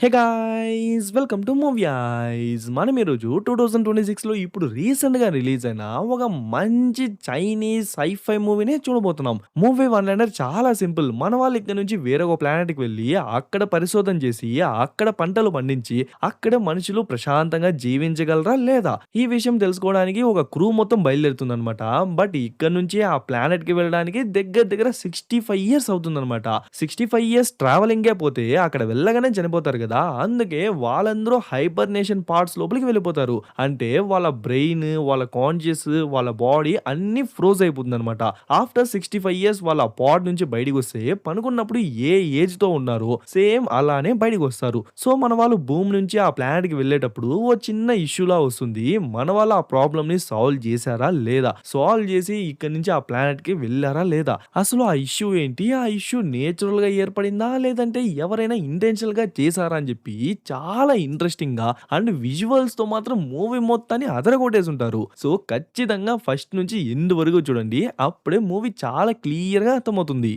Hey guys! Welcome to movie ice. మనం ఈరోజు 2026లో ఇప్పుడు రీసెంట్‌గా రిలీజ్ అయిన ఒక మంచి చైనీస్ సై-ఫై మూవీని చూడబోతున్నాం. మూవీ వన్ లైనర్ చాలా సింపుల్. మన వాళ్ళు ఇక్కడి నుంచి వేరొక ప్లానెట్‌కి వెళ్లి అక్కడ పరిశోధన చేసి, అక్కడ పంటలు పండించి, అక్కడ మనుషులు ప్రశాంతంగా జీవించగలరా లేదా? ఈ విషయం తెలుసుకోవడానికి ఒక క్రూ మొత్తం బయలుదేరుతుందన్నమాట. బట్ ఇక్కడి నుంచి ఆ ప్లానెట్‌కి వెళ్ళడానికి దగ్గర దగ్గర 65 ఇయర్స్ అవుతుందన్నమాట. 65 ఇయర్స్ ట్రావెలింగే పోతే అక్కడ వెళ్ళగానే చనిపోతారు కదా! అందుకే వాళ్ళందరూ హైబర్నేషన్ పార్ట్స్ లోపలికి వెళ్ళిపోతారు. అంటే వాళ్ళ బ్రెయిన్, వాళ్ళ కాన్షియస్, వాళ్ళ బాడీ అన్నీ ఫ్రోజ్ అయిపోతుందన్నమాట. ఆఫ్టర్ 65 ఇయర్స్ వాళ్ళ పాడ్ నుంచి బయటికొస్తే పనుకున్నప్పుడు ఏ ఏజ్‌తో ఉన్నారో సేమ్ అలానే బయటికొస్తారు. సో, మన వాళ్ళు భూమి నుంచి ఆ ప్లానెట్‌కి వెళ్ళేటప్పుడు ఓ చిన్న ఇష్యూలా వస్తుంది. మన వాళ్ళు ఆ ప్రాబ్లమ్‌ని సాల్వ్ చేశారా లేదా? సాల్వ్ చేసి ఇక్కడి నుంచి ఆ ప్లానెట్‌కి వెళ్లారా లేదా? అసలు ఆ ఇష్యూ ఏంటి? ఆ ఇష్యూ నేచురల్‌గా ఏర్పడిందా? లేదంటే ఎవరైనా ఇంటెన్షనల్‌గా చేశారా? అని చెప్పి చాలా ఇంట్రెస్టింగ్‌గా అండ్ విజువల్స్‌తో మాత్రం మూవీ మొత్తాన్ని అదరగొట్టేసుంటారు. సో, ఖచ్చితంగా ఫస్ట్ నుంచి ఎండ్ వరకు చూడండి. అప్పుడే మూవీ చాలా క్లియర్‌గా అర్థమవుతుంది.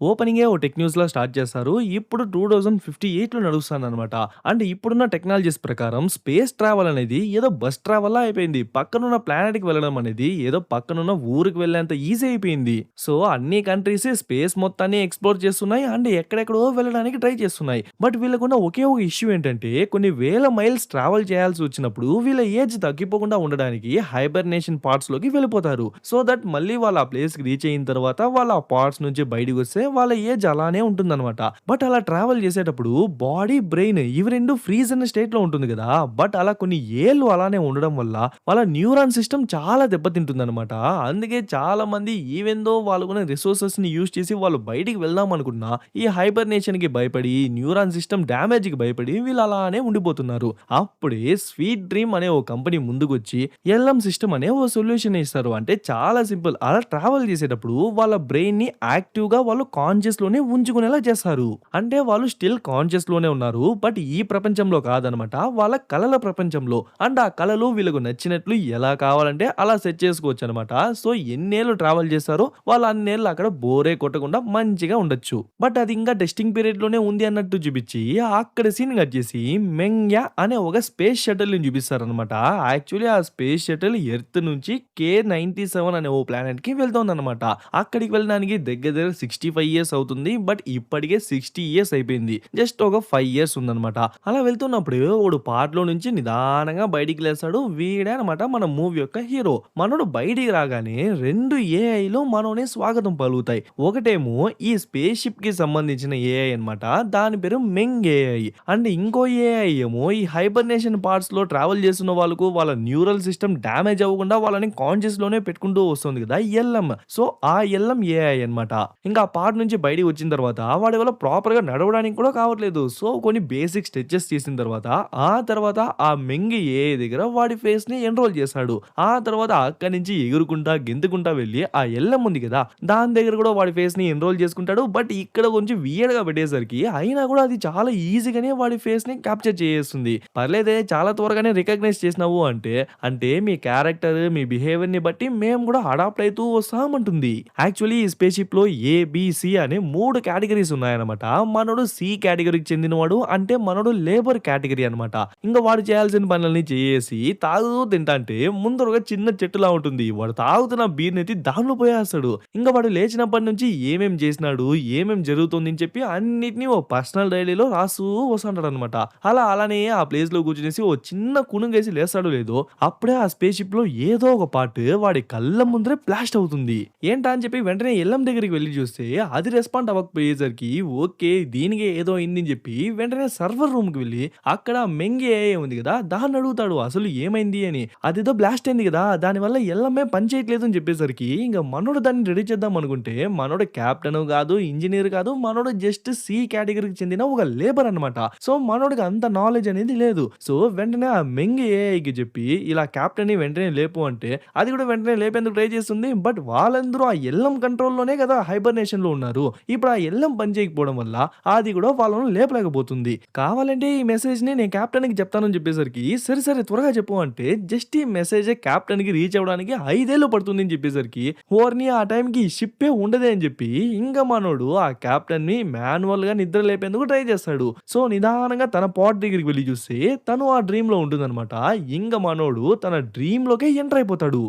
ఓపెనింగే ఓ టెక్ న్యూస్‌లా స్టార్ట్ చేస్తారు. ఇప్పుడు 2058లో నడుస్తాననమాట. అంటే ఇప్పుడున్న టెక్నాలజీస్ ప్రకారం స్పేస్ ట్రావెల్ అనేది ఏదో బస్ ట్రావెల్‌లా అయిపోయింది. పక్కనున్న ప్లానెట్‌కి వెళ్ళడం అనేది ఏదో పక్కనున్న ఊరికి వెళ్ళేంత ఈజీ అయిపోయింది. సో, అన్ని కంట్రీస్ స్పేస్ మొత్తాన్ని ఎక్స్‌ప్లోర్ చేస్తున్నాయి. అండ్ ఎక్కడెక్కడో వెళ్ళడానికి ట్రై చేస్తున్నాయి. బట్ వీళ్ళకున్న ఒకే ఒక ఇష్యూ ఏంటంటే కొన్ని వేల మైల్స్ ట్రావెల్ చేయాల్సి వచ్చినప్పుడు వీళ్ళ ఏజ్ తగ్గిపోకుండా ఉండడానికి హైబర్నేషన్ పార్ట్స్‌లోకి వెళ్ళిపోతారు. సో దట్ మళ్ళీ వాళ్ళు ఆ ప్లేస్‌కి రీచ్ అయిన తర్వాత వాళ్ళు ఆ పార్ట్స్ నుంచి బయటికొస్తే వాళ్ళ ఏజ్ అలానే ఉంటుందన్నమాట. బట్ అలా ట్రావెల్ చేసేటప్పుడు బాడీ, బ్రెయిన్ ఇవి 2 ఫ్రీజ్ అన్న స్టేట్‌లో ఉంటుంది గదా! బట్ అలా కొన్ని ఏళ్ళు అలానే ఉండడం వల్ల వాళ్ళ న్యూరాన్ సిస్టమ్ చాలా దెబ్బతింటుందన్నమాట. అందుకే చాలా మంది ఈవెన్ దో వాళ్ళకున్న రిసోర్సెస్‌ని యూజ్ చేసి వాళ్ళు బయటికి వెళ్దాం అనుకున్నా, ఈ హైబర్నేషన్‌కి భయపడి, న్యూరాన్ సిస్టమ్ డ్యామేజ్‌కి భయపడి వీళ్ళు అలానే ఉండిపోతున్నారు. అప్పుడే స్వీట్ డ్రీమ్ అనే ఓ కంపెనీ ముందుకొచ్చి ఎల్ఎం సిస్టమ్ అనే ఓ సొల్యూషన్ ఇస్తారు. అంటే చాలా సింపుల్. అలా ట్రావెల్ చేసేటప్పుడు వాళ్ళ బ్రెయిన్‌ని యాక్టివ్‌గా వాళ్ళు కాన్షియస్‌లోనే ఉంచుకునేలా చేస్తారు. అంటే వాళ్ళు స్టిల్ కాన్షియస్‌లోనే ఉన్నారు. బట్ ఈ ప్రపంచంలో కాదనమాట. వాళ్ళ కలల ప్రపంచంలో. అండ్ ఆ కలలు వీళ్ళకు నచ్చినట్లు ఎలా కావాలంటే అలా సెట్ చేసుకోవచ్చనమాట. సో, ఎన్నేళ్ళు ట్రావెల్ చేస్తారో వాళ్ళు అన్నేళ్ళు అక్కడ బోరే కొట్టకుండా మంచిగా ఉండొచ్చు. బట్ అది ఇంకా టెస్టింగ్ పీరియడ్‌లోనే ఉంది అన్నట్టు చూపించి అక్కడ సీన్ కట్ చేసి మెంగ్యా అనే ఒక స్పేస్ షటిల్‌ని చూపిస్తారనమాట. యాక్చువల్లీ ఆ స్పేస్ షటిల్ ఎర్త్ నుంచి K97 అనే ఓ ప్లానెట్‌కి వెళ్తోందనమాట. అక్కడికి వెళ్ళడానికి దగ్గర దగ్గర 65 ఇయర్స్ అవుతుంది. బట్ ఇప్పటికే 60 ఇయర్స్ అయిపోయింది. జస్ట్ ఒక 5 ఇయర్స్ ఉందనమాట. అలా వెళ్తున్నప్పుడు వాడు పాడ్‌లో నుంచి నిదానంగా బయటికి లేస్తాడు. వీడే అనమాట మన మూవీ యొక్క హీరో. మనోడు బయటికి రాగానే 2 ఏఐలు మనోని స్వాగతం పలుకుతాయి. ఒకటేమో ఈ స్పేస్ షిప్‌కి సంబంధించిన ఏఐ అనమాట. దాని పేరు మెంగ్ ఏఐ. అండ్ ఇంకో ఏఐ ఏమో ఈ హైబర్నేషన్ పార్ట్స్‌లో ట్రావెల్ చేస్తున్న వాళ్ళకు వాళ్ళ న్యూరల్ సిస్టమ్ డ్యామేజ్ అవ్వకుండా వాళ్ళని కాన్షియస్‌లోనే పెట్టుకుంటూ వస్తుంది కదా! ఎల్ఎం. సో, ఆ ఎల్ఎం ఏఐ అన్నమాట. ఇంకా ఆ పార్ట్ నుంచి బయటికి వచ్చిన తర్వాత వాడి వల్ల ప్రాపర్‌గా నడవడానికి కూడా కావట్లేదు. సో, కొన్ని బేసిక్ స్ట్రెచెస్ చేసిన తర్వాత, ఆ తర్వాత ఆ మెంగ్ ఏఐ దగ్గర వాడి ఫేస్‌ని ఎన్రోల్ చేశాడు. ఆ తర్వాత అక్కడి నుంచి ఎగురుకుంటా, గెంతుకుంటా వెళ్లి ఆ ఎల్ఎం ఉంది కదా! దాని దగ్గర కూడా వాడి ఫేస్‌ని ఎన్రోల్ చేసుకుంటాడు. బట్ ఇక్కడ కొంచెం వియర్డ్‌గా పెట్టేసరికి అయినా కూడా అది చాలా ఈజీగానే వాడి ఫేస్‌ని క్యాప్చర్ చేసేస్తుంది. పర్లేదే చాలా త్వరగానే రికగ్నైజ్ చేసినావు అంటే, అంటే మీ క్యారెక్టర్, మీ బిహేవియర్‌ని బట్టి మేము కూడా అడాప్ట్ అయితూ వస్తామంటుంది. యాక్చువల్లీ ఈ స్పేస్ షిప్‌లో ఏ, బి, సి అనే 3 కేటగరీస్ ఉన్నాయన్నమాట. మనోడు సి కేటగరీకి చెందినవాడు. అంటే మనోడు లేబర్ కేటగరీ అన్నమాట. ఇంక వాడు చేయాల్సిన పనులన్నీ చేసి తాగుతూ తింటాంటే ముందర ఒక చిన్న చెట్టులా ఉంటుంది. వాడు తాగుతున్న బీర్‌నెత్తి దాంట్లో పోయేస్తాడు. ఇంక వాడు లేచినప్పటి నుంచి ఏమేం చేసినాడు, ఏమేం జరుగుతుంది అని చెప్పి అన్నిటిని ఓ పర్సనల్ డైరీలో రాస్తూ వస్తుంటాడనమాట. అలానే ఆ ప్లేస్‌లో కూర్చొనేసి ఓ చిన్న కునుగేసి లేస్తాడో లేదో అప్పుడే ఆ స్పేస్ షిప్‌లో ఏదో ఒక పార్ట్ వాడి కళ్ళ ముందరే బ్లాస్ట్ అవుతుంది. ఏంటా అని చెప్పి వెంటనే ఎల్ఎం దగ్గరికి వెళ్లి చూస్తే అది రెస్పాండ్ అవ్వకపోయేసరికి ఓకే. దీనికే ఏదో అయిందని చెప్పి వెంటనే సర్వర్ రూమ్‌కి వెళ్లి అక్కడ మెంగ్ ఏఐ ఉంది కదా! దాన్ని అడుగుతాడు. అసలు ఏమైంది అని. అదేదో బ్లాస్ట్ అయింది కదా! దానివల్ల ఎల్ఎంఏ పని చేయట్లేదు అని చెప్పేసరికి ఇంక మనోడు దాన్ని రెడీ చేద్దాం అనుకుంటే మనోడు కెప్టెన్ కాదు, ఇంజినీర్ కాదు. మనోడు జస్ట్ సి కేటగరీకి చెందిన ఒక లేబర్ అన్నమాట. సో, మనోడికి అంత నాలెడ్జ్ అనేది లేదు. సో, వెంటనే ఆ మెంగ్ ఏఐకి చెప్పి ఇలా కెప్టెన్‌ని వెంటనే లేపు అంటే అది కూడా వెంటనే లేపేందుకు ట్రై చేస్తుంది. బట్ వాళ్ళందరూ ఆ ఎల్ఎం కంట్రోల్‌లోనే కదా హైబర్నేషన్‌లో ఉన్నారు. ఇప్పుడు ఆ ఎల్ఎం పని చేయకపోవడం వల్ల అది కూడా వాళ్ళను లేపలేకపోతుంది. కావాలంటే ఈ మెసేజ్‌ని నేను కెప్టెన్‌కి చెప్తానని చెప్పేసరికి, సరే, సరే త్వరగా చెప్పు అంటే జస్ట్ ఈ మెసేజే కెప్టెన్‌కి రీచ్ అవ్వడానికి 5 ఏళ్ళు పడుతుందని చెప్పేసరికి, ఓరిని ఆ టైంకి షిప్పే ఉండదే అని చెప్పి ఇంక మనోడు ఆ కెప్టెన్‌ని మాన్యువల్‌గా నిద్ర లేపేందుకు ట్రై చేస్తాడు. సో, నిదానంగా తన పాడ్ దగ్గరికి వెళ్లి చూస్తే తను ఆ డ్రీమ్‌లో ఉంటుందన్నమాట. ఇంగ మనోడు తన డ్రీమ్‌లోకే ఎంటర్ అయిపోతాడు.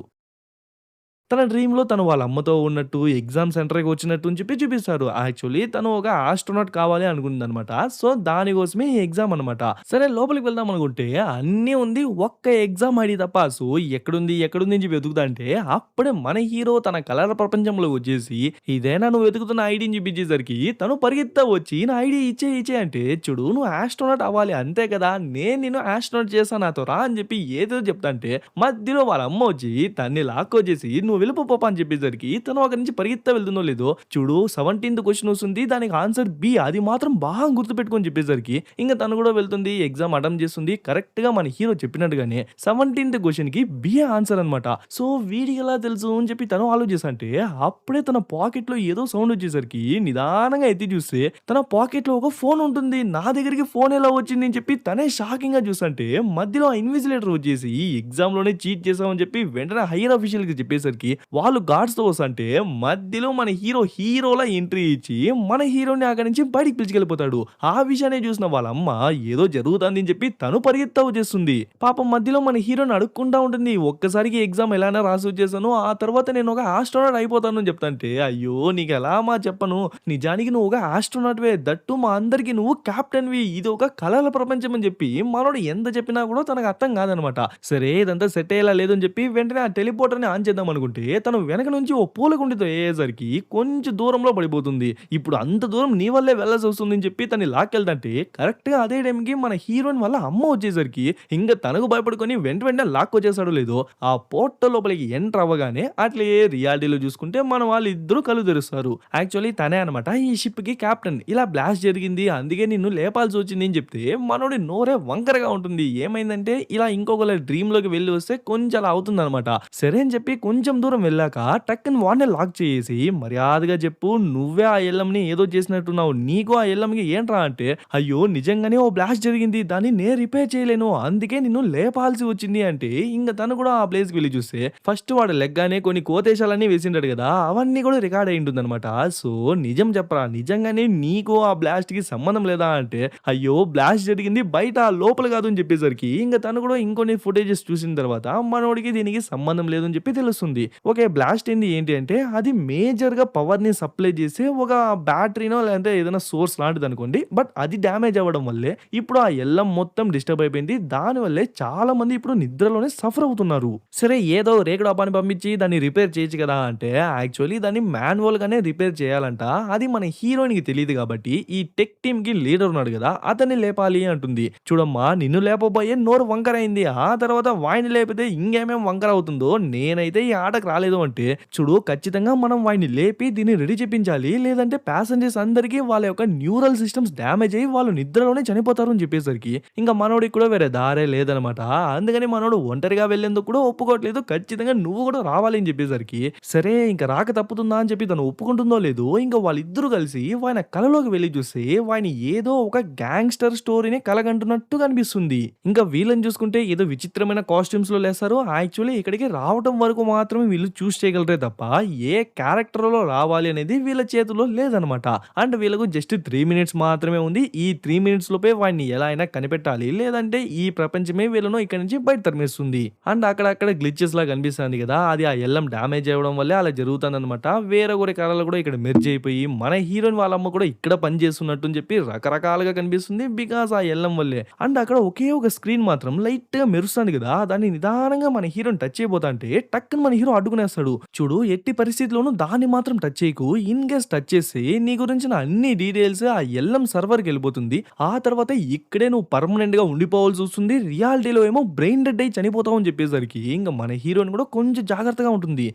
తన డ్రీమ్‌లో తను వాళ్ళ అమ్మతో ఉన్నట్టు, ఎగ్జామ్ సెంటర్‌కి వచ్చినట్టు అని చెప్పి చూపిస్తారు. యాక్చువల్లీ తను ఒక ఆస్ట్రోనాట్ కావాలి అనుకుందనమాట. సో, దానికోసమే ఈ ఎగ్జామ్ అనమాట. సరే లోపలికి వెళ్దాం అనుకుంటే అన్నీ ఉంది. ఒక్క ఎగ్జామ్ ఐడీ తప్ప. సో, ఎక్కడుంది, ఎక్కడుంది అని చెప్పి వెతుకుతాంటే అప్పుడే మన హీరో తన కలల ప్రపంచంలోకి వచ్చేసి, ఇదేనా నువ్వు వెతుకుతున్న ఐడీ అని చూపించేసరికి తను పరిగెత్తా వచ్చి నా ఐడీ ఇచ్చేయి, ఇచ్చేయి అంటే, చూడు నువ్వు ఆస్ట్రోనాట్ అవ్వాలి అంతే కదా! నేను నిన్ను ఆస్ట్రోనాట్ చేశా నాతో రా అని చెప్పి ఏదేదో చెప్తాంటే మధ్యలో వాళ్ళ అమ్మ వచ్చి తన్ని లాక్కొచ్చేసి "నువ్వు వెళ్ళిపో పాప" అని చెప్పేసరికి తను అక్కడి నుంచి పరిగెత్తా వెళ్తుందో లేదో, చూడు 17థ్ క్వెషన్ వస్తుంది. దానికి ఆన్సర్ బి. అది మాత్రం బాగా గుర్తుపెట్టుకొని చెప్పేసరికి ఇంక తను కూడా వెళ్తుంది. ఎగ్జామ్ అటెంప్ట్ చేస్తుంది. కరెక్ట్‌గా మన హీరో చెప్పినట్టుగానే 17థ్ క్వెషన్‌కి బియే ఆన్సర్ అనమాట. సో వీడికి ఎలా తెలుసు అని చెప్పి తను ఆలోచిస్తంటే అప్పుడే తన పాకెట్‌లో ఏదో సౌండ్ వచ్చేసరికి నిదానంగా ఎత్తి చూస్తే తన పాకెట్‌లో ఒక ఫోన్ ఉంటుంది. నా దగ్గరికి ఫోన్ ఎలా వచ్చింది అని చెప్పి తనే షాకింగ్‌గా చూస్తంటే మధ్యలో ఆ ఇన్విజిలేటర్ వచ్చేసి ఎగ్జామ్‌లోనే చీట్ చేసామని చెప్పి వెంటనే హైయర్ ఆఫీషియల్‌కి చెప్పేసరికి వాళ్ళు గార్డ్స్‌తో వస్తంటే మధ్యలో మన హీరో హీరోలా ఎంట్రీ ఇచ్చి మన హీరోని అక్కడి నుంచి బయటికి పిలుచుకెళ్ళిపోతాడు. ఆ విషయాన్ని చూసిన వాళ్ళ అమ్మ ఏదో జరుగుతుంది అని చెప్పి తను పరిగెత్తా వచ్చేస్తుంది. పాపం మధ్యలో మన హీరోని అడుక్కుంటా ఉంటుంది. ఒక్కసారికి ఎగ్జామ్ ఎలానో రాసి వచ్చేసాను. ఆ తర్వాత నేను ఒక ఆస్ట్రోనాట్ అయిపోతాను అని చెప్తాంటే, అయ్యో నీకెలా మా చెప్పను. నిజానికి నువ్వు ఒక ఆస్ట్రోనాట్‌వే. దట్టు మా అందరికి నువ్వు కెప్టెన్‌వి. ఇది ఒక కలల ప్రపంచం అని చెప్పి మనోడు ఎంత చెప్పినా కూడా తనకు అర్థం కాదనమాట. సరే ఇదంతా సెట్ అయ్యేలా లేదు అని చెప్పి వెంటనే ఆ టెలిపోర్టర్‌ని ఆన్ చేద్దాం అనుకుంటే తను వెనక నుంచి ఓ పూలకుండీతో ఏయేసరికి కొంచెం దూరంలో పడిపోతుంది. ఇప్పుడు అంత దూరం నీ వల్లే వెళ్ళాల్సి వస్తుంది అని చెప్పి తనని లాక్కెళ్తంటే కరెక్ట్‌గా అదే టైంకి మన హీరోయిన్ వాళ్ళ అమ్మ వచ్చేసరికి ఇంక తనకు భయపడుకొని వెంటనే లాక్కొచ్చేసాడో లేదో ఆ పోర్టల్ లోపలికి ఎంటర్ అవ్వగానే అట్లే రియాలిటీలో చూసుకుంటే మన వాళ్ళిద్దరూ కళ్ళు తెరుస్తారు. యాక్చువల్లీ తనే అనమాట ఈ షిప్‌కి కెప్టెన్. ఇలా బ్లాస్ట్ జరిగింది అందుకే నిన్ను లేపాల్సి వచ్చింది అని చెప్తే మనోడి నోరే వంకరగా ఉంటుంది. ఏమైందంటే ఇలా ఇంకొకళ్ళ డ్రీమ్‌లోకి వెళ్లి వస్తే కొంచెం అలా అవుతుందనమాట. సరే అని చెప్పి కొంచెం దూరం వెళ్ళాక టక్కని వాడినే లాక్ చేసేసి మర్యాదగా చెప్పు నువ్వే ఆ ఎల్లమ్‌ని ఏదో చేసినట్టున్నావు. నీకు ఆ ఎల్లమ్‌కి ఏంట్రా అంటే, అయ్యో నిజంగానే ఓ బ్లాస్ట్ జరిగింది. దాన్ని నేను రిపేర్ చేయలేను. అందుకే నిన్ను లేపాల్సి వచ్చింది అంటే ఇంక తను కూడా ఆ ప్లేస్‌కి వెళ్లి చూస్తే ఫస్ట్ వాడు లెగ్గానే కొన్ని కోతేశాలన్నీ వేసింటాడు కదా! అవన్నీ కూడా రికార్డ్ అయ్యి ఉంటుందనమాట. సో నిజం చెప్పరా నిజంగానే నీకు ఆ బ్లాస్ట్‌కి సంబంధం లేదా అంటే, అయ్యో బ్లాస్ట్ జరిగింది బయట లోపల కాదు అని చెప్పేసరికి ఇంక తను కూడా ఇంకొన్ని ఫుటేజెస్ చూసిన తర్వాత మనోడికి దీనికి సంబంధం లేదని చెప్పి తెలుస్తుంది. ఓకే. బ్లాస్ట్ ఏంటి అంటే అది మేజర్‌గా పవర్‌ని సప్లై చేసే ఒక బ్యాటరీనో లేదంటే ఏదైనా సోర్స్ లాంటిదనుకోండి. బట్ అది డ్యామేజ్ అవ్వడం వల్లే ఇప్పుడు ఆ ఎల్‌ఎం మొత్తం డిస్టర్బ్ అయిపోయింది. దానివల్లే చాలా మంది ఇప్పుడు నిద్రలోనే సఫర్ అవుతున్నారు. సరే ఏదో రేకుడు అపాని పంపించి దాన్ని రిపేర్ చేయొచ్చు కదా! అంటే యాక్చువల్లీ దాన్ని మాన్యువల్‌గానే రిపేర్ చేయాలంట. అది మన హీరోయిన్‌కి తెలీదు కాబట్టి ఈ టెక్ టీమ్‌కి లీడర్ ఉన్నాడు కదా! అతన్ని లేపాలి అంటుంది. చూడమ్మా నిన్ను లేపబోయే నోరు వంకరైంది. ఆ తర్వాత వాడిని లేపితే ఇంకేమేం వంకర అవుతుందో నేనైతే ఈ ఆటకి రాలేదు అంటే, చూడు ఖచ్చితంగా మనం వాడిని లేపి దీన్ని రెడీ చేపించాలి. లేదంటే ప్యాసింజర్స్ అందరికీ వాళ్ళ యొక్క న్యూరల్ సిస్టమ్స్ డ్యామేజ్ అయ్యి వాళ్ళు నిద్రలోనే చనిపోతారు అని చెప్పేసరికి ఇంక మనోడికి కూడా వేరే దారే లేదనమాట. అందుకని మనోడు ఒంటరిగా వెళ్ళేందుకు కూడా ఒప్పుకోవట్లేదు. ఖచ్చితంగా నువ్వు కూడా రావాలి అని చెప్పేసరికి, సరే ఇంక రాక తప్పుతుందా అని చెప్పి తను ఒప్పుకుంటుందో లేదో ఇంక వాళ్ళిద్దరూ కలిసి వాని కలలోకి వెళ్లి చూస్తే వాడిని ఏదో ఒక గ్యాంగ్‌స్టర్ స్టోరీని కలగంటున్నట్టు కనిపిస్తుంది. ఇంకా వీళ్ళని చూసుకుంటే ఏదో విచిత్రమైన కాస్ట్యూమ్స్‌లో లేస్తారు. యాక్చువల్లీ ఇక్కడికి రావటం వరకు మాత్రమే వీళ్ళు చూస్ చేయగలరే తప్ప ఏ క్యారెక్టర్‌లో రావాలి అనేది వీళ్ళ చేతుల్లో లేదనమాట. అండ్ వీళ్ళకు జస్ట్ 3 మినిట్స్ మాత్రమే ఉంది. ఈ 3 మినిట్స్ లోపే వాడిని ఎలా అయినా కనిపెట్టాలి. లేదంటే ఈ ప్రపంచమే వీళ్ళను ఇక్కడి నుంచి బయట తరిమేస్తుంది. అండ్ అక్కడక్కడ గ్లిచెస్ లాగా కనిపిస్తుంది కదా! అది ఆ ఎల్‌ఎం డ్యామేజ్ అవ్వడం వల్లే అలా జరుగుతుందనమాట. వేరే ఒకరి కళలు కూడా ఇక్కడ మెర్జ్ అయిపోయి మన హీరోయిన్ వాళ్ళ అమ్మ కూడా ఇక్కడ పని చేస్తున్నట్టు అని చెప్పి రకరకాలుగా కనిపిస్తుంది. బికాజ్ ఆ ఎల్‌ఎం వల్లే. అండ్ అక్కడ ఒకే ఒక స్క్రీన్ మాత్రం లైట్‌గా మెరుస్తుంది కదా! దాన్ని నిదానంగా మన హీరోని టచ్ చేయబోతాంటే టక్కున మన హీరో అడ్డుకునేస్తాడు. చూడు ఎట్టి పరిస్థితిలోనూ దాన్ని మాత్రం టచ్ చేయకు. ఇన్ కేస్ టచ్ చేస్తే నీ గురించిన అన్ని డీటెయిల్స్ ఆ ఎల్‌ఎం సర్వర్‌కి వెళ్ళిపోతుంది. ఆ తర్వాత ఇక్కడే నువ్వు పర్మనెంట్‌గా ఉండిపోవాల్సి వస్తుంది. రియాలిటీలో ఏమో బ్రెయిన్ డెడ్ అయ్యి చనిపోతావు అని చెప్పేసరికి ఇంక మన హీరోయిన్ కూడా కొంచెం జాగ్రత్తగా ఉంటుంది.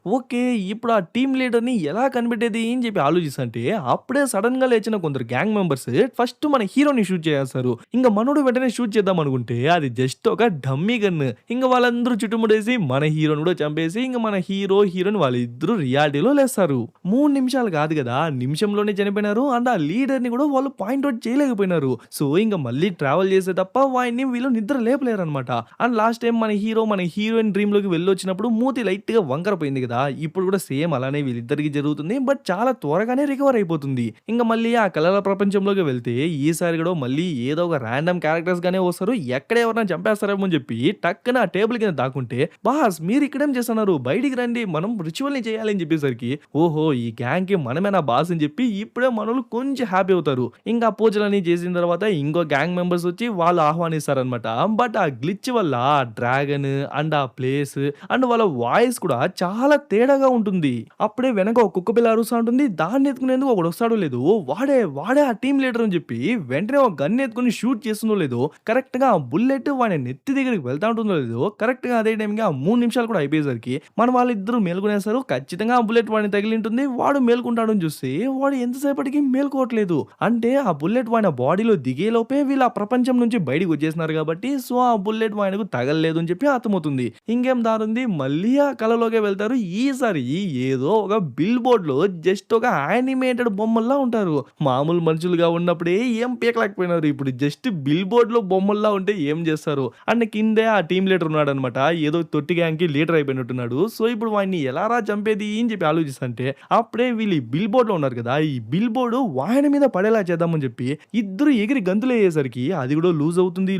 ఓకే. ఇప్పుడు ఆ టీమ్ లీడర్‌ని ఎలా కనిపెట్టేది అని చెప్పి ఆలోచిస్తంటే, అప్పుడే సడెన్‌గా లేచిన కొందరు గ్యాంగ్ మెంబర్స్ ఫస్ట్ మన హీరోని షూట్ చేసేస్తారు. ఇంక మనోడు వెంటనే షూట్ చేద్దాం అనుకుంటే, అది జస్ట్ ఒక డమ్మీ గన్. ఇంక వాళ్ళందరూ చుట్టుముడేసి మన హీరోని కూడా చంపేసి, ఇంక మన హీరో, హీరోయిన్ వాళ్ళిద్దరూ రియాలిటీలో లేస్తారు. 3 నిమిషాలు కాదు గదా! నిమిషంలోనే చనిపోయినారు. అండ్ ఆ లీడర్‌ని కూడా వాళ్ళు పాయింట్ ఔట్ చేయలేకపోయినారు. సో, ఇంక మళ్ళీ ట్రావెల్ చేస్తే తప్ప వాడిని వీళ్ళు నిద్ర లేపలేరనమాట. అండ్ లాస్ట్ టైమ్ మన హీరో, మన హీరోయిన్ డ్రీమ్‌లోకి వెళ్ళొచ్చినప్పుడు మూతి లైట్‌గా వంకర పోయింది గదా! ఇప్పుడు కూడా సేమ్ అలానే వీళ్ళిద్దరికీ జరుగుతుంది. బట్ చాలా త్వరగానే రికవర్ అయిపోతుంది. ఇంక మళ్ళీ ఆ కలల ప్రపంచంలోకి వెళ్తే ఈసారి కూడా మళ్ళీ ఏదో ఒక రాండమ్ క్యారెక్టర్స్ గానే వస్తారు. ఎక్కడ ఎవరైనా చంపేస్తారేమో అని చెప్పి టక్కన ఆ టేబుల్ కింద దాక్కుంటే, "బాస్ మీరు ఇక్కడేం చేస్తున్నారు? బయటికి రండి. మనం రిచువల్‌ని చేయాలి" అని చెప్పేసరికి, ఓహో! ఈ గ్యాంగ్‌కి మనమేనా బాస్ అని చెప్పి ఇప్పుడే మనోళ్ళు కొంచెం హ్యాపీ అవుతారు. ఇంకా పూజలన్నీ చేసిన తర్వాత ఇంకో గ్యాంగ్ మెంబర్స్ వచ్చి వాళ్ళు ఆహ్వానిస్తారనమాట. బట్ ఆ గ్లిచ్ వల్ల ఆ డ్రాగన్ అండ్ ఆ ప్లేస్ అండ్ వాళ్ళ వాయిస్ కూడా చాలా తేడాగా ఉంటుంది. అప్పుడే వెనక ఒక కుక్క పిల్ల అరుస్తా ఉంటుంది. దాన్ని ఎత్తుకునేందుకు ఒకడు వస్తాడో లేదో వాడే ఆ టీమ్ లీడర్ అని చెప్పి వెంటనే ఒక గన్ ఎత్తుకొని షూట్ చేస్తుందో లేదో కరెక్ట్‌గా ఆ బుల్లెట్ వాడి నెత్తి దగ్గరికి వెళ్తా ఉంటుందో లేదో కరెక్ట్‌గా అదే టైంకి ఆ 3 నిమిషాలు కూడా అయిపోయేసరికి మన వాళ్ళిద్దరూ మేలుకునేస్తారు. ఖచ్చితంగా ఆ బుల్లెట్ వాడిని తగిలింటుంది. వాడు మేలుకుంటాడని చూస్తే వాడు ఎంతసేపటికి మేలుకోవట్లేదు. అంటే ఆ బుల్లెట్ వాడి బాడీలో దిగేలోపే వీళ్ళు ఆ ప్రపంచం నుంచి బయటికి వచ్చేసినారు కాబట్టి సో ఆ బుల్లెట్ వాడికి తగలలేదు అని చెప్పి అర్థమవుతుంది. ఇంకేం దారుంది మళ్ళీ ఆ కలలోకే వెళ్తారు. ఈసారి ఏదో ఒక బిల్ బోర్డ్‌లో జస్ట్ ఒక యానిమేటెడ్ బొమ్మల్లా ఉంటారు. మామూలు మనుషులుగా ఉన్నప్పుడే ఏం పీకలేకపోయినారు. ఇప్పుడు జస్ట్ బిల్ బోర్డ్‌లో బొమ్మల్లా ఉంటే ఏం చేస్తారు? అండ్ కిందే ఆ టీమ్ లీడర్ ఉన్నాడన్నమాట. ఏదో తొట్టి గ్యాంగ్‌కి లీడర్ అయిపోయినట్టున్నాడు. సో ఇప్పుడు వాడిని ఎలారా చంపేది అని చెప్పి ఆలోచిస్తంటే అప్పుడే వీళ్ళు ఈ బిల్ బోర్డ్‌లో ఉన్నారు కదా! ఈ బిల్ బోర్డ్ వాడి మీద పడేలా చేద్దామని చెప్పి ఇద్దరు ఎగిరి గంతులేసేసరికి అది కూడా లూజ్ అవుతుంది.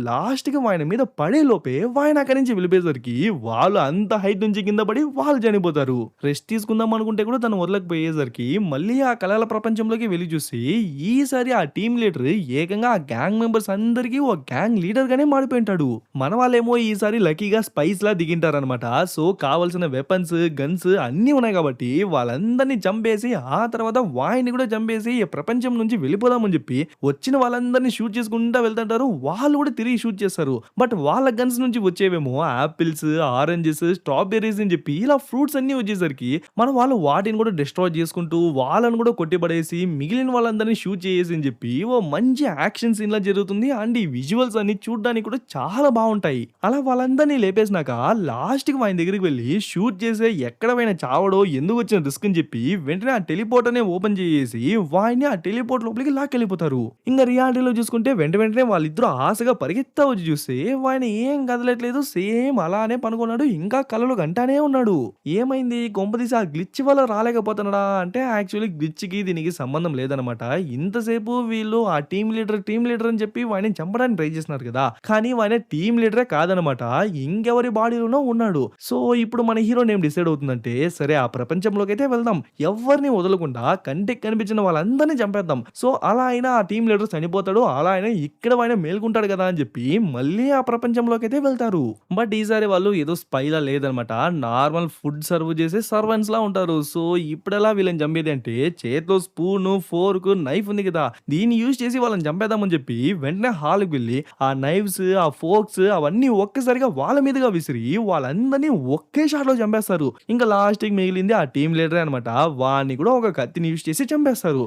లాస్ట్‌కి వాని మీద పడే లోపే వాయన అక్కడి నుంచి వెళ్ళిపోయేసరికి వాళ్ళు అంత హైట్ నుంచి కింద పడి వాళ్ళు చనిపోతారు. రెస్ట్ తీసుకుందాం అనుకుంటే కూడా తను వదలకపోయేసరికి మళ్ళీ ఆ కలల ప్రపంచంలోకి వెళ్లి చూసి ఈసారి ఆ టీమ్ లీడర్ ఏకంగా ఆ గ్యాంగ్ మెంబర్స్ అందరికీ ఒక గ్యాంగ్ లీడర్ గానే మారిపోయి ఉంటాడు. మన వాళ్ళేమో ఈసారి లక్కీగా స్పైస్ లా దిగింటారనమాట. సో కావాల్సిన వెపన్స్, గన్స్ అన్నీ ఉన్నాయి కాబట్టి వాళ్ళందరినీ చంపేసి ఆ తర్వాత వాయిని కూడా చంపేసి ఈ ప్రపంచం నుంచి వెళ్ళిపోదామని చెప్పి వచ్చిన వాళ్ళందరినీ షూట్ చేసుకుంటా వెళ్తుంటారు. వాళ్ళు కూడా తిరిగి షూట్ చేస్తారు. బట్ వాళ్ళ గన్స్ నుంచి వచ్చేవేమో ఆపిల్స్, ఆరెంజెస్, స్ట్రాబెర్రీస్ అని చెప్పి ఇలా ఫ్రూట్స్ అన్నీ వచ్చేసరికి మన వాళ్ళు వాటిని కూడా డిస్ట్రాయ్ చేసుకుంటూ వాళ్ళని కూడా కొట్టిపడేసి మిగిలిన వాళ్ళందరినీ షూట్ చేసేసి అని చెప్పి ఓ మంచి యాక్షన్ సీన్ లా జరుగుతుంది. అండ్ ఈ విజువల్స్ అన్ని చూడడానికి కూడా చాలా బాగుంటాయి. అలా వాళ్ళందరినీ లేపేసినాక లాస్ట్ కి ఆయన దగ్గరికి వెళ్ళి షూట్ చేసే ఎక్కడ పోయిన చావడో ఎందుకు వచ్చిన రిస్క్ అని చెప్పి వెంటనే ఆ టెలిపోర్ట్ అనే ఓపెన్ చేసి వాడిని ఆ టెలిపోర్ట్ లోపలికి లాక్కెళ్ళిపోతారు. ఇంకా రియాలిటీలో చూసుకుంటే వెంటనే వాళ్ళిద్దరూ ఆశగా పరిగెత్తా వచ్చి చూస్తే వాడిని ఏం కదలట్లేదు. సేమ్ అలానే పనుకున్నాడు. ఇంకా కలలో గంటానే ఉన్నాడు. ఏమైంది కొంపదీసి ఆ గ్లిచ్ వల్ల రాలేకపోతున్నాడా అంటే యాక్చువల్లీ గ్లిచ్ కి దీనికి సంబంధం లేదనమాట. ఇంతసేపు వీళ్ళు ఆ టీమ్ లీడర్ అని చెప్పి వాడిని చంపడానికి ట్రై చేస్తున్నారు కదా! కానీ వాడిని టీమ్ లీడరే కాదనమాట. ఇంకెవరి బాడీలోనో ఉన్నాడు. సో ఇప్పుడు మన హీరో‌ని ఏం డిసైడ్ అవుతుందంటే సరే ఆ ప్రపంచంలోకైతే వెళ్దాం. ఎవ్వరిని వదలకుండా కంటికి కనిపించిన వాళ్ళందరిని చంపేద్దాం. సో అలా అయినా ఆ టీమ్ లీడర్ చనిపోతాడు. అలా అయినా ఇక్కడ ఆయన మేలుకుంటాడు కదా అని చెప్పి మళ్ళీ ఆ ప్రపంచంలోకైతే వెళ్తారు. బట్ ఈసారి వాళ్ళు ఏదో స్పైలా లేదనమాట. నార్మల్ ఫుడ్ సర్వ్ చేసే సర్వెంట్స్‌లా ఉంటారు. సో ఇప్పుడెలా వీళ్ళని చంపేది అంటే చేతిలో స్పూను, ఫోర్క్, నైఫ్ ఉంది కదా! దీన్ని యూజ్ చేసి వాళ్ళని చంపేద్దామని చెప్పి వెంటనే హాల్‌కి వెళ్లి ఆ నైఫ్స్, ఆ ఫోర్క్స్ అవన్నీ ఒక్కసారిగా వాళ్ళ మీదగా విసిరి వాళ్ళందరినీ ఒకే షాట్‌లో చంపేస్తారు. ఇంకా లాస్ట్‌కి మిగిలింది ఆ టీమ్ లీడరే అనమాట. వాడిని కూడా ఒక కత్తిని యూజ్ చేసి చంపేస్తారు.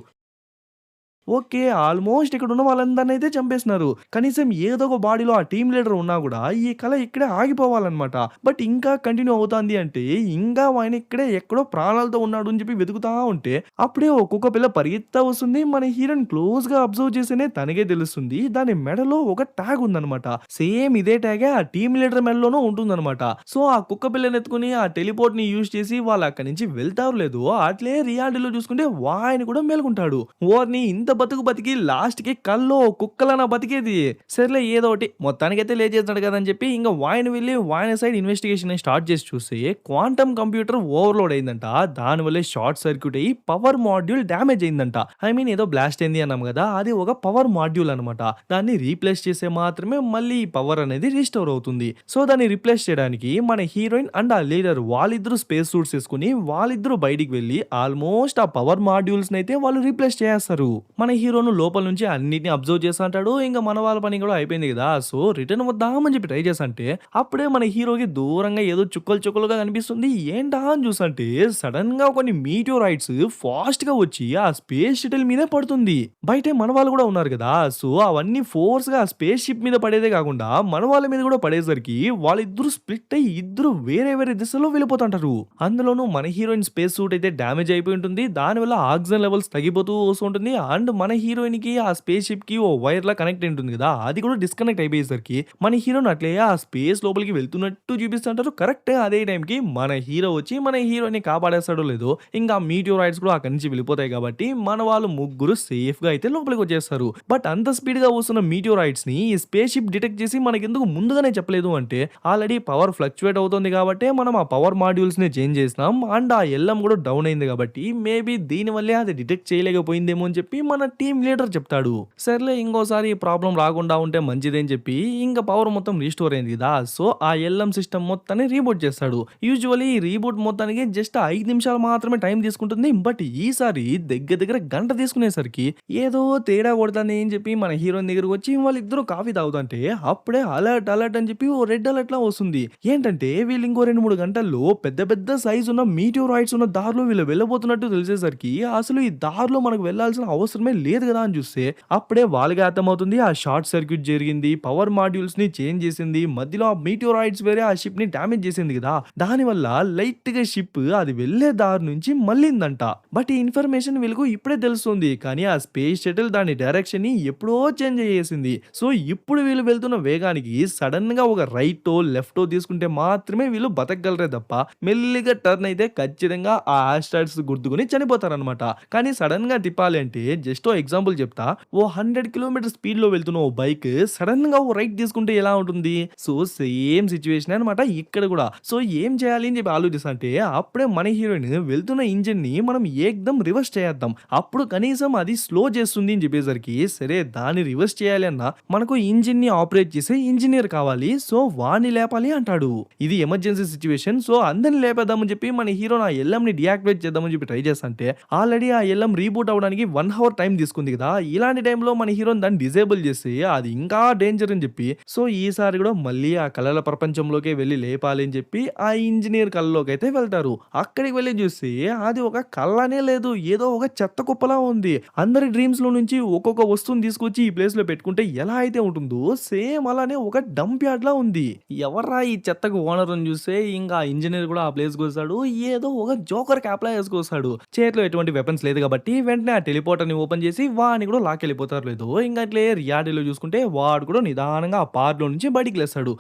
ఓకే. ఆల్‌మోస్ట్ ఇక్కడున్న వాళ్ళందరినైతే చంపేసినారు. కనీసం ఏదో ఒక బాడీలో ఆ టీమ్ లీడర్ ఉన్నా గూడా, ఈ కల ఇక్కడే ఆగిపోవాలన్నమాట. బట్ ఇంకా కంటిన్యూ అవుతాంది అంటే, ఇంకా ఆయన ఇక్కడే ఎక్కడో ప్రాణాలతో ఉన్నాడు అని చెప్పి వెతుకుతా ఉంటే, అప్పుడే ఓ కుక్క పిల్ల పరిగెత్తా వస్తుంది. మన హీరో‌ని క్లోజ్‌గా అబ్జర్వ్ చేస్తేనే తనకే తెలుస్తుంది. దాని మెడలో ఒక ట్యాగ్ ఉందన్నమాట. సేమ్ ఇదే ట్యాగే ఆ టీమ్ లీడర్ మెడలోనూ ఉంటుందన్నమాట. సో, ఆ కుక్క పిల్లనెత్తుకొని ఆ టెలిపోర్ట్‌ని యూజ్ చేసి వాళ్ళు అక్కడి నుంచి వెళ్తారో లేదో, అట్లే రియాలిటీలో చూసుకుంటే వాయన కూడా మేలుకుంటాడు. ఓరిని ఇంత బతికి లాస్ట్‌కి కల్లో కుక్కలనా బతికేది. సర్లే ఏదో ఒకటి మొత్తానికైతే లేచేస్తాడు కదా! అని చెప్పి ఇంక వాడిని వెళ్లి వాని సైడ్ ఇన్వెస్టిగేషన్ స్టార్ట్ చేసి చూస్తే క్వాంటమ్ కంప్యూటర్ ఓవర్‌లోడ్ అయిందంట. దానివల్లే షార్ట్ సర్క్యూట్ అయ్యి పవర్ మాడ్యూల్ డ్యామేజ్ అయిందంట. ఐ మీన్ ఏదో బ్లాస్ట్ అయింది అన్నాం కదా! అది ఒక పవర్ మాడ్యూల్ అన్నమాట. దాన్ని రీప్లేస్ చేస్తే మాత్రమే మళ్ళీ ఈ పవర్ అనేది రీస్టోర్ అవుతుంది. సో దాన్ని రీప్లేస్ చేయడానికి మన హీరోయిన్ అండ్ ఆ లీడర్ వాళ్ళిద్దరూ స్పేస్ సూట్స్ ఏసుకొని వాళ్ళిద్దరూ బయటికి వెళ్లి ఆల్మోస్ట్ ఆ పవర్ మాడ్యూల్స్‌నైతే వాళ్ళు రీప్లేస్ చేసేస్తారు. మన మన హీరోను లోపల నుంచి అన్నిటిని అబ్జర్వ్ చేస్తా అంటాడు. ఇంక మన వాళ్ళ పని కూడా అయిపోయింది కదా! సో, రిటర్న్ వద్దామని చెప్పి ట్రై చేస్తంటే, అప్పుడే మన హీరోకి దూరంగా ఏదో చుక్కలు చుక్కలుగా కనిపిస్తుంది. ఏంటా అని చూసంటే సడెన్‌గా కొన్ని మీటియోరైట్స్ ఫాస్ట్‌గా వచ్చి ఆ స్పేస్ షటిల్ మీదే పడుతుంది. బయటే మన వాళ్ళు కూడా ఉన్నారు కదా! సో, అవన్నీ ఫోర్స్‌గా ఆ స్పేస్ షిప్ మీద పడేదే కాకుండా మన వాళ్ళ మీద కూడా పడేసరికి వాళ్ళిద్దరూ స్ప్లిట్ అయ్యి ఇద్దరు వేరే వేరే దిశలో వెళ్ళిపోతుంటారు. అందులోనూ మన హీరోయిన్ స్పేస్ సూట్ అయితే డ్యామేజ్ అయిపోయి ఉంటుంది. దానివల్ల ఆక్సిజన్ లెవెల్స్ తగ్గిపోతూ వస్తుంటుంది. అండ్ మన హీరోయిన్‌కి ఆ స్పేస్ షిప్‌కి ఓ వైర్‌లా కనెక్ట్ అయి ఉంటుంది కదా! అది కూడా డిస్కనెక్ట్ అయిపోయేసరికి మన హీరోని అట్లే ఆ స్పేస్ లోపలికి వెళ్తున్నట్టు చూపిస్తుంటారు. కరెక్ట్‌గా అదే టైంకి మన హీరో వచ్చి మన హీరోయిన్‌ని కాపాడేస్తాడో లేదో ఇంకా మీటియోరైట్స్ కూడా అక్కడి నుంచి వెళ్ళిపోతాయి కాబట్టి మన వాళ్ళు ముగ్గురు సేఫ్‌గా అయితే లోపలికి వచ్చేస్తారు. బట్ అంత స్పీడ్‌గా వస్తున్న మీటియోరైట్స్‌ని ఈ స్పేస్ షిప్ డిటెక్ట్ చేసి మనకెందుకు ముందుగానే చెప్పలేదు అంటే ఆల్రెడీ పవర్ ఫ్లక్చుయేట్ అవుతుంది కాబట్టే మనం ఆ పవర్ మాడ్యూల్స్‌ని చేంజ్ చేసినాం. అండ్ ఆ ఎల్ఎం కూడా డౌన్ అయింది కాబట్టి మేబీ దీనివల్లే అది డిటెక్ట్ చేయలేకపోయిందేమో అని చెప్పి మన టీమ్ లీడర్ చెప్తాడు. సర్లే ఇంకోసారి ఈ ప్రాబ్లమ్ రాకుండా ఉంటే మంచిదే అని చెప్పి ఇంక పవర్ మొత్తం రీస్టోర్ అయింది కదా! సో, ఆ ఎల్ఎం సిస్టమ్ మొత్తాన్ని రీబూట్ చేస్తాడు. యూజువల్లీ ఈ రీబూట్ మొత్తానికి జస్ట్ 5 నిమిషాలు మాత్రమే టైం తీసుకుంటుంది. బట్ ఈసారి దగ్గర దగ్గర గంట తీసుకునేసరికి ఏదో తేడా కొడతాంది అని చెప్పి మన హీరోయిన్ దగ్గరికి వచ్చి వాళ్ళిద్దరూ కాఫీ తాగుతుంటే అప్పుడే అలర్ట్ అలర్ట్ అని చెప్పి ఓ రెడ్ అలర్ట్‌లా వస్తుంది. ఏంటంటే వీళ్ళు ఇంకో 2, 3 గంటల్లో పెద్ద పెద్ద సైజ్ ఉన్న మీటియోరాయిడ్స్ ఉన్న దారిలో వీళ్ళు వెళ్ళబోతున్నట్టు తెలిసేసరికి అసలు ఈ దారిలో మనకు వెళ్ళాల్సిన అవసరమే లేదు కదా అని చూస్తే అప్పుడే వాళ్ళకి అర్థమవుతుంది ఆ షార్ట్ సర్క్యూట్ జరిగింది. పవర్ మాడ్యూల్స్‌ని చేంజ్ చేసింది. మధ్యలో ఆ మీటియోరాయిడ్స్ వేరే ఆ షిప్‌ని డ్యామేజ్ చేసింది కదా! దానివల్ల లైట్‌గా షిప్ అది వెళ్ళే దారి నుంచి మళ్ళిందంట. బట్ ఈ ఇన్ఫర్మేషన్ వీళ్ళకు ఇప్పుడే తెలుస్తుంది. కానీ ఆ స్పేస్ షటిల్ దాని డైరెక్షన్‌ని ఎప్పుడో చేంజ్ చేసేసింది. సో, ఇప్పుడు వీళ్ళు వెళ్తున్న వేగానికి సడెన్‌గా ఒక రైటో, లెఫ్టో తీసుకుంటే మాత్రమే వీళ్ళు బతకగలరే తప్ప మెల్లిగా టర్న్ అయితే ఖచ్చితంగా ఆ యాస్ట్రాయిడ్స్ గుద్దుకొని చనిపోతారనమాట. కానీ సడెన్‌గా తిప్పాలి అంటే జస్ట్ ఓ ఎగ్జాంపుల్ చెప్తా. ఓ 100 కిలోమీటర్ స్పీడ్‌లో వెళ్తున్న ఓ బైక్ సడెన్‌గా ఓ రైట్ తీసుకుంటే ఎలా ఉంటుంది? సో, సేమ్ సిట్యుయేషనే అనమాట ఇక్కడ కూడా. సో, ఏం చేయాలి అని చెప్పి ఆలోచిస్తంటే అప్పుడే మన హీరోయిన్ వెళ్తున్న ఇంజిన్‌ని మనం ఏకదం రివర్స్ చేద్దాం. అప్పుడు కనీసం అది స్లో చేస్తుంది అని చెప్పేసరికి సరే దాన్ని రివర్స్ చేయాలి అన్నా మనకు ఇంజిన్‌ని ఆపరేట్ చేసే ఇంజినీర్ కావాలి. సో, వాడిని లేపాలి అంటాడు. ఇది ఎమర్జెన్సీ సిట్యుయేషన్. సో, అందరిని లేపేద్దామని చెప్పి మన హీరో ఆ ఎల్ఎంని డీయాక్టివేట్ చేద్దామని చెప్పి ట్రై చేస్తంటే ఆల్రెడీ ఆ ఎల్ఎం రీబూట్ అవ్వడానికి 1 అవర్ టైం తీసుకుంది కదా! ఇలాంటి టైంలో మన హీరోని దాన్ని డిజేబుల్ చేసి అది ఇంకా డేంజర్ అని చెప్పి సో, ఈసారి కూడా మళ్ళీ ఆ కలల ప్రపంచంలోకే వెళ్లి లేపాలి అని చెప్పి ఆ ఇంజినీర్ కల్లోకైతే వెళ్తారు. అక్కడికి వెళ్లి చూస్తే అది ఒక కల్లనే లేదు. ఏదో ఒక చెత్త కుప్పలా ఉంది. అందరి డ్రీమ్స్‌లో నుంచి ఒక్కొక్క వస్తువుని తీసుకొచ్చి ఈ ప్లేస్‌లో పెట్టుకుంటే ఎలా అయితే ఉంటుందో సేమ్ అలానే ఒక డంప్ యార్డ్‌లా ఉంది. ఎవర్రా ఈ చెత్తకు ఓనర్ అని చూస్తే ఇంక ఆ ఇంజినీర్ కూడా ఆ ప్లేస్‌కి వస్తాడు. ఏదో ఒక జోకర్ క్యాప్‌లా యేసుకొస్తాడు. చేతిలో ఎటువంటి వెపన్స్ లేదు కాబట్టి వెంటనే ఆ టెలిపోర్టర్‌ని ఓపెన్ చేసి వాడిని కూడా లాక్కెళ్ళిపోతారు లేదు. ఇంక అట్లే రియాలిటీలో చూసుకుంటే వాడు కూడా నిదానంగా ఆ పార్ట్‌లో నుంచి బయటికి లేస్తాడు.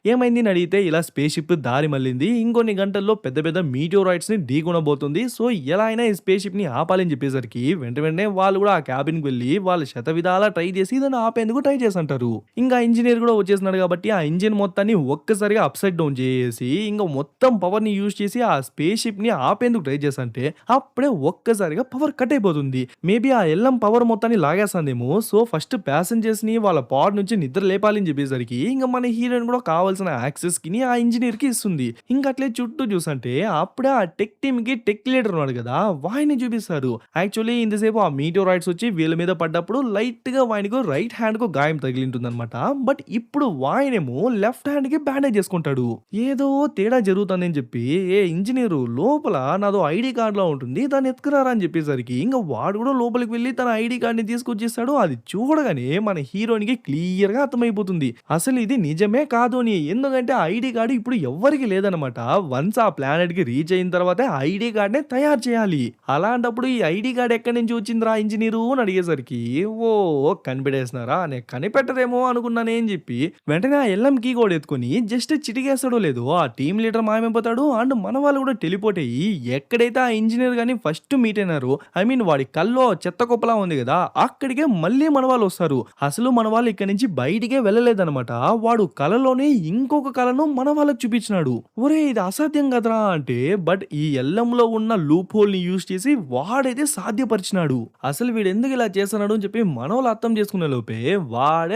ఏమైంది అని అడిగితే ఇలా స్పేస్ షిప్ దారి మళ్ళింది. ఇంకొన్ని గంటల్లో పెద్ద పెద్ద మీటియోరాయిడ్స్‌ని ఢీకొనబోతుంది. సో, ఎలా అయినా ఈ స్పేస్ షిప్‌ని ఆపాలి అని చెప్పేసరికి వెంటనే వాళ్ళు కూడా ఆ క్యాబిన్‌కి వెళ్లి వాళ్ళు శతవిధాలా ట్రై చేసి దాన్ని ఆపేందుకు ట్రై చేస్తుంటారు. ఇంగా ఇంజినీర్ కూడా వచ్చేసినాడు కాబట్టి ఆ ఇంజిన్ మొత్తాన్ని ఒక్కసారిగా అప్‌సైడ్ డౌన్ చేసేసి ఇంక మొత్తం పవర్‌ని యూజ్ చేసి ఆ స్పేస్ షిప్‌ని ఆపేందుకు ట్రై చేస్తుంటే అప్పుడే ఒక్కసారిగా పవర్ కట్ అయిపోతుంది. మేబీ ఆ ఎల్ఎం పవర్ మొత్తాన్ని లాగేస్తుందేమో. సో, ఫస్ట్ ప్యాసింజర్స్‌ని వాళ్ళ పాడ్ నుంచి నిద్ర లేపాలి అని చెప్పేసరికి ఇంక మన హీరోయిన్ కూడా కావాల్సిన యాక్సెస్‌కిని ఆ ఇంజినీర్‌కి ఇస్తుంది. ఇంక అట్లే చుట్టూ చూసంటే అప్పుడే ఆ టెక్ టీమ్‌కి టెక్ లీడర్ ఉన్నాడు కదా! వాడిని చూపిస్తారు. యాక్చువల్లీ ఇంతసేపు ఆ మీటియోరాయిడ్స్ వచ్చి వీళ్ళ మీద పడ్డప్పుడు లైట్‌గా వాడికి రైట్ హ్యాండ్‌కు గాయం తగిలింటుందన్నమాట. బట్ ఇప్పుడు వాయనేమో లెఫ్ట్ హ్యాండ్‌కి బ్యాండేజ్ చేసుకుంటాడు. ఏదో తేడా జరుగుతుందని చెప్పి ఏ ఇంజినీరు లోపల నాదో ఐడీ కార్డ్‌లా ఉంటుంది. దాన్ని ఎత్తుకురారా అని చెప్పేసరికి ఇంక వాడు కూడా లోపలికి వెళ్లి తన ఐడీ కార్డ్‌ని తీసుకొచ్చేస్తాడు. అది చూడగానే మన హీరోయిన్‌కి క్లియర్‌గా అర్థమైపోతుంది. అసలు ఇది నిజమే కాదు అని. ఎందుకంటే ఆ ఐడీ కార్డ్ ఇప్పుడు ఎవ్వరికీ లేదనమాట. వన్స్ ఆ ప్లానెట్‌కి రీచ్ అయిన తర్వాతే ఆ ఐడీ కార్డ్‌ని తయారు చేయాలి. అలాంటప్పుడు ఈ ఐడీ కార్డ్ ఎక్కడి నుంచి వచ్చిందిరా ఇంజినీరు అని అడిగేసరికి కనిపెట్టేసినారా? నేను కనిపెట్టరేమో అనుకున్నానే అని చెప్పి వెంటనే ఆ ఎల్ఎం కీ కూడా ఎత్తుకొని జస్ట్ చిటికేస్తాడో లేదో ఆ టీమ్ లీడర్ మాయమైపోతాడు. అండ్ మన వాళ్ళు కూడా టెలిపోర్ట్ అయ్యి ఎక్కడైతే ఆ ఇంజినీర్ గాని ఫస్ట్ మీట్ అయినారో ఐ మీన్ వాడి కల్లో చెత్త కుప్పలా ఉంది కదా! అక్కడికే మళ్ళీ మన వాళ్ళు వస్తారు. అసలు మన వాళ్ళు ఇక్కడి నుంచి బయటికే వెళ్ళలేదన్నమాట. వాడు కలలోనే ఇంకొక కలను మన వాళ్ళకి చూపించినాడు. ఒరేయ్! ఇది అసాధ్యం కదరా అంటే బట్ ఈ ఎల్ఎంలో ఉన్న లూప్ హోల్‌ని యూజ్ చేసి వాడైతే సాధ్యపరిచినాడు. అసలు వీడెందుకు ఇలా చేస్తున్నాడు అని చెప్పి మనోళ్ళు అర్థం చేసుకునే లోపే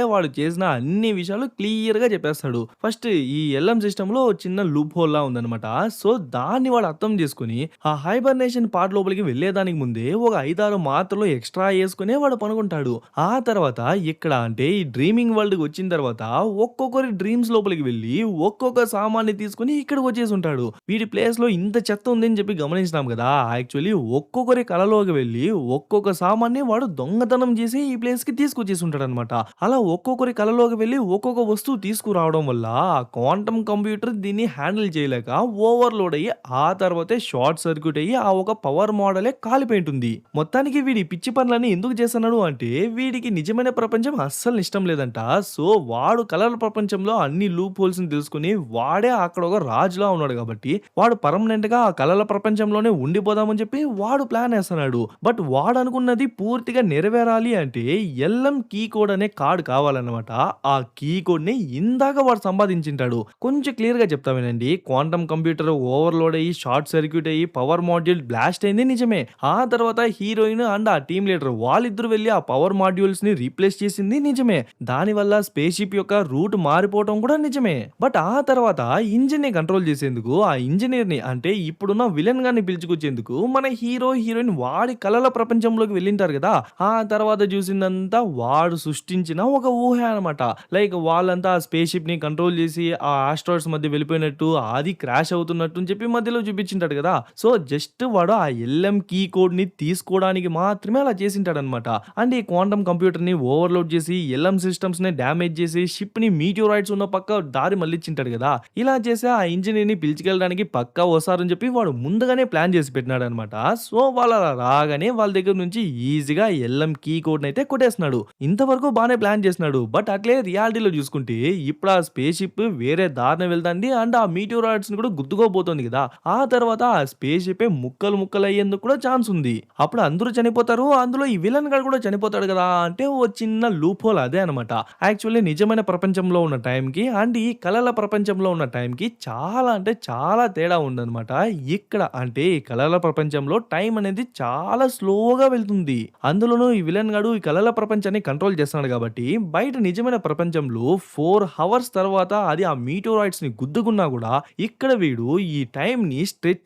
వాడు చేసిన అన్ని విషయాలు క్లియర్‌గా చెప్పేస్తాడు. ఫస్ట్ ఈ ఎల్ఎం సిస్టమ్‌లో చిన్న లూప్ హోల్‌లా ఉందన్నమాట. సో, దాన్ని వాడు అర్థం చేసుకొని ఆ హైబర్నేషన్ పార్ట్ లోపలికి వెళ్ళేదానికి ముందే ఒక 5, 6 మాత్రలు ఎక్స్‌ట్రా యేసుకునే వాడు పనుకుంటాడు. ఆ తర్వాత ఇక్కడ అంటే ఈ డ్రీమింగ్ వరల్డ్‌కి వచ్చిన తర్వాత ఒక్కొక్కరి డ్రీమ్స్ లోపలికి వెళ్లి ఒక్కొక్క సామాన్ని తీసుకొని ఇక్కడికి వచ్చేసుంటాడు. వీడి ప్లేస్‌లో ఇంత చెత్త ఉందని చెప్పి గమనించినాం కదా! యాక్చువల్లీ ఒక్కొక్కరి కలలోకి వెళ్లి ఒక్కొక్క సామాన్ని వాడు దొంగతనం చేసి ఈ ప్లేస్‌కి తీసుకొచ్చేసుంటాడనమాట. అలా ఒక్కొక్కరి కలలోకి వెళ్లి ఒక్కొక్క వస్తువు తీసుకురావడం వల్ల ఆ క్వాంటం కంప్యూటర్ దీన్ని హ్యాండిల్ చేయలేక ఓవర్‌లోడ్ అయ్యి ఆ తర్వాతే షార్ట్ సర్క్యూట్ అయ్యి ఆ ఒక పవర్ మోడలే కాలిపోయుంటుంది. మొత్తానికి వీడి పిచ్చి పనులన్నీ ఎందుకు చేస్తున్నాడు అంటే వీడికి నిజమైన ప్రపంచం అస్సలు ఇష్టం లేదంట. సో, వాడు కలల ప్రపంచంలో అన్ని లూప్ హోల్స్‌ని తెలుసుకొని వాడే అక్కడ ఒక రాజులా ఉన్నాడు కాబట్టి వాడు పర్మనెంట్‌గా ఆ కలల ప్రపంచంలోనే ఉండిపోదామని చెప్పి వాడు ప్లాన్ ఏస్తన్నాడు. బట్ వాడనుకున్నది పూర్తిగా నెరవేరాలి అంటే ఎల్ఎం కీ కోడ్ అనే కార్డ్ కావాలన్నమాట. ఆ కీ కోడ్‌ని ఇందాక వాడు సంపాదించింటాడు. కొంచెం క్లియర్‌గా చెప్తా వినండి. క్వాంటం కంప్యూటర్ ఓవర్‌లోడ్ అయ్యి, షార్ట్ సర్క్యూట్ అయ్యి, పవర్ మాడ్యూల్ బ్లాస్ట్ అయింది నిజమే. ఆ తర్వాత హీరోయిన్ అండ్ ఆ టీమ్ లీడర్ వాళ్ళిద్దరూ వెళ్లి ఆ పవర్ మాడ్యూల్స్‌ని రీప్లేస్ చేసింది నిజమే. దానివల్ల స్పేస్ షిప్ యొక్క రూట్ మారిపోవటం కూడా నిజమే. బట్ ఆ తర్వాత ఇంజిన్‌ని కంట్రోల్ చేసేందుకు ఆ ఇంజినీర్‌ని అంటే ఇప్పుడున్న విలన్ గాన్ని పిలుచుకొచ్చేందుకు మన హీరో, హీరోయిన్ వాడి కలల ప్రపంచంలోకి వెళ్ళింటారు కదా! ఆ తర్వాత చూసిందంతా వాడు సృష్టించిన ఒక ఊహ అన్నమాట. లైక్ వాళ్ళంతా ఆ స్పేస్ షిప్‌ని కంట్రోల్ చేసి ఆ ఆస్ట్రాయిడ్స్ మధ్య వెళ్ళిపోయినట్టు, అది క్రాష్ అవుతున్నట్టు అని చెప్పి మధ్యలో చూపించింటాడు కదా! సో, జస్ట్ వాడు ఆ ఎల్ఎం కీ కోడ్‌ని తీసుకోవడానికి మాత్రమే అలా చేసింటాడన్నమాట. అండ్ ఈ క్వాంటం కంప్యూటర్‌ని ఓవర్‌లోడ్ చేసి ఎల్ఎం సిస్టమ్స్‌ని డ్యామేజ్ చేసి షిప్‌ని మీటియోరాయిడ్స్ ఉన్న పక్క దారి మళ్లించింటాడు కదా! ఇలా చేసి ఆ ఇంజినీర్‌ని పిలుచుకెళ్ళడానికి పక్కా వస్తారని చెప్పి వాడు ముందుగానే ప్లాన్ చేసి పెట్టినాడన్నమాట. సో, వాళ్ళు అలా రాగానే వాళ్ళ దగ్గర నుంచి ఈజీగా ఎల్ఎం కీ కోడ్‌ని అయితే కొట్టేస్తున్నాడు. ఇంతవరకు బానే ప్లాన్ చేసినాడు. బట్ అట్లే రియాలిటీలో చూసుకుంటే ఇప్పుడు ఆ స్పేస్ షిప్ వేరే దారిన వెళ్తాంది అండ్ ఆ మీటియోరాయిడ్స్‌ని కూడా గుద్దుకోబోతోంది కదా! ఆ తర్వాత ఆ స్పేస్ షిప్పే ముక్కలు ముక్కలు అయ్యేందుకు కూడా ఛాన్స్ ఉంది. అప్పుడు అందరూ చనిపోతారు. అందులో ఈ విలన్ గాడు కూడా చనిపోతాడు కదా! అంటే ఓ చిన్న లూప్ హోల్ అదే అన్నమాట. యాక్చువల్లీ నిజమైన ప్రపంచంలో ఉన్న టైంకి అండ్ ఈ కలల ప్రపంచంలో ఉన్న టైంకి చాలా అంటే చాలా తేడా ఉందన్నమాట. ఇక్కడ అంటే ఈ కలల ప్రపంచంలో టైం అనేది చాలా స్లోగా వెళ్తుంది. అందులోనూ ఈ విలన్ గాడు ఈ కలల ప్రపంచాన్ని కంట్రోల్ చేస్తున్నాడు కాబట్టి బయట నిజమైన ప్రపంచంలో 4 హవర్స్ తర్వాత అది ఆ మీటోరాయిడ్స్‌ని గుద్దుకున్నా కూడా ఇక్కడ వీడు ఈ టైంని స్ట్రెచ్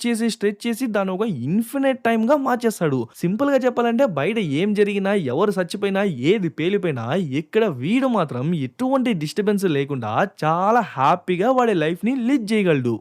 చేసి దాన్ని ఒక ఇన్ఫినిట్ టైమ్‌గా మార్చేస్తాడు. సింపుల్‌గా చెప్పాలంటే బయట ఏం జరిగినా, ఎవరు చచ్చిపోయినా, ఏది పేలిపోయినా ఇక్కడ వీడు మాత్రం ఎటువంటి డిస్టర్బెన్స్ లేకుండా చాలా హ్యాపీగా వాడి లైఫ్‌ని లీడ్ చేయగలడు.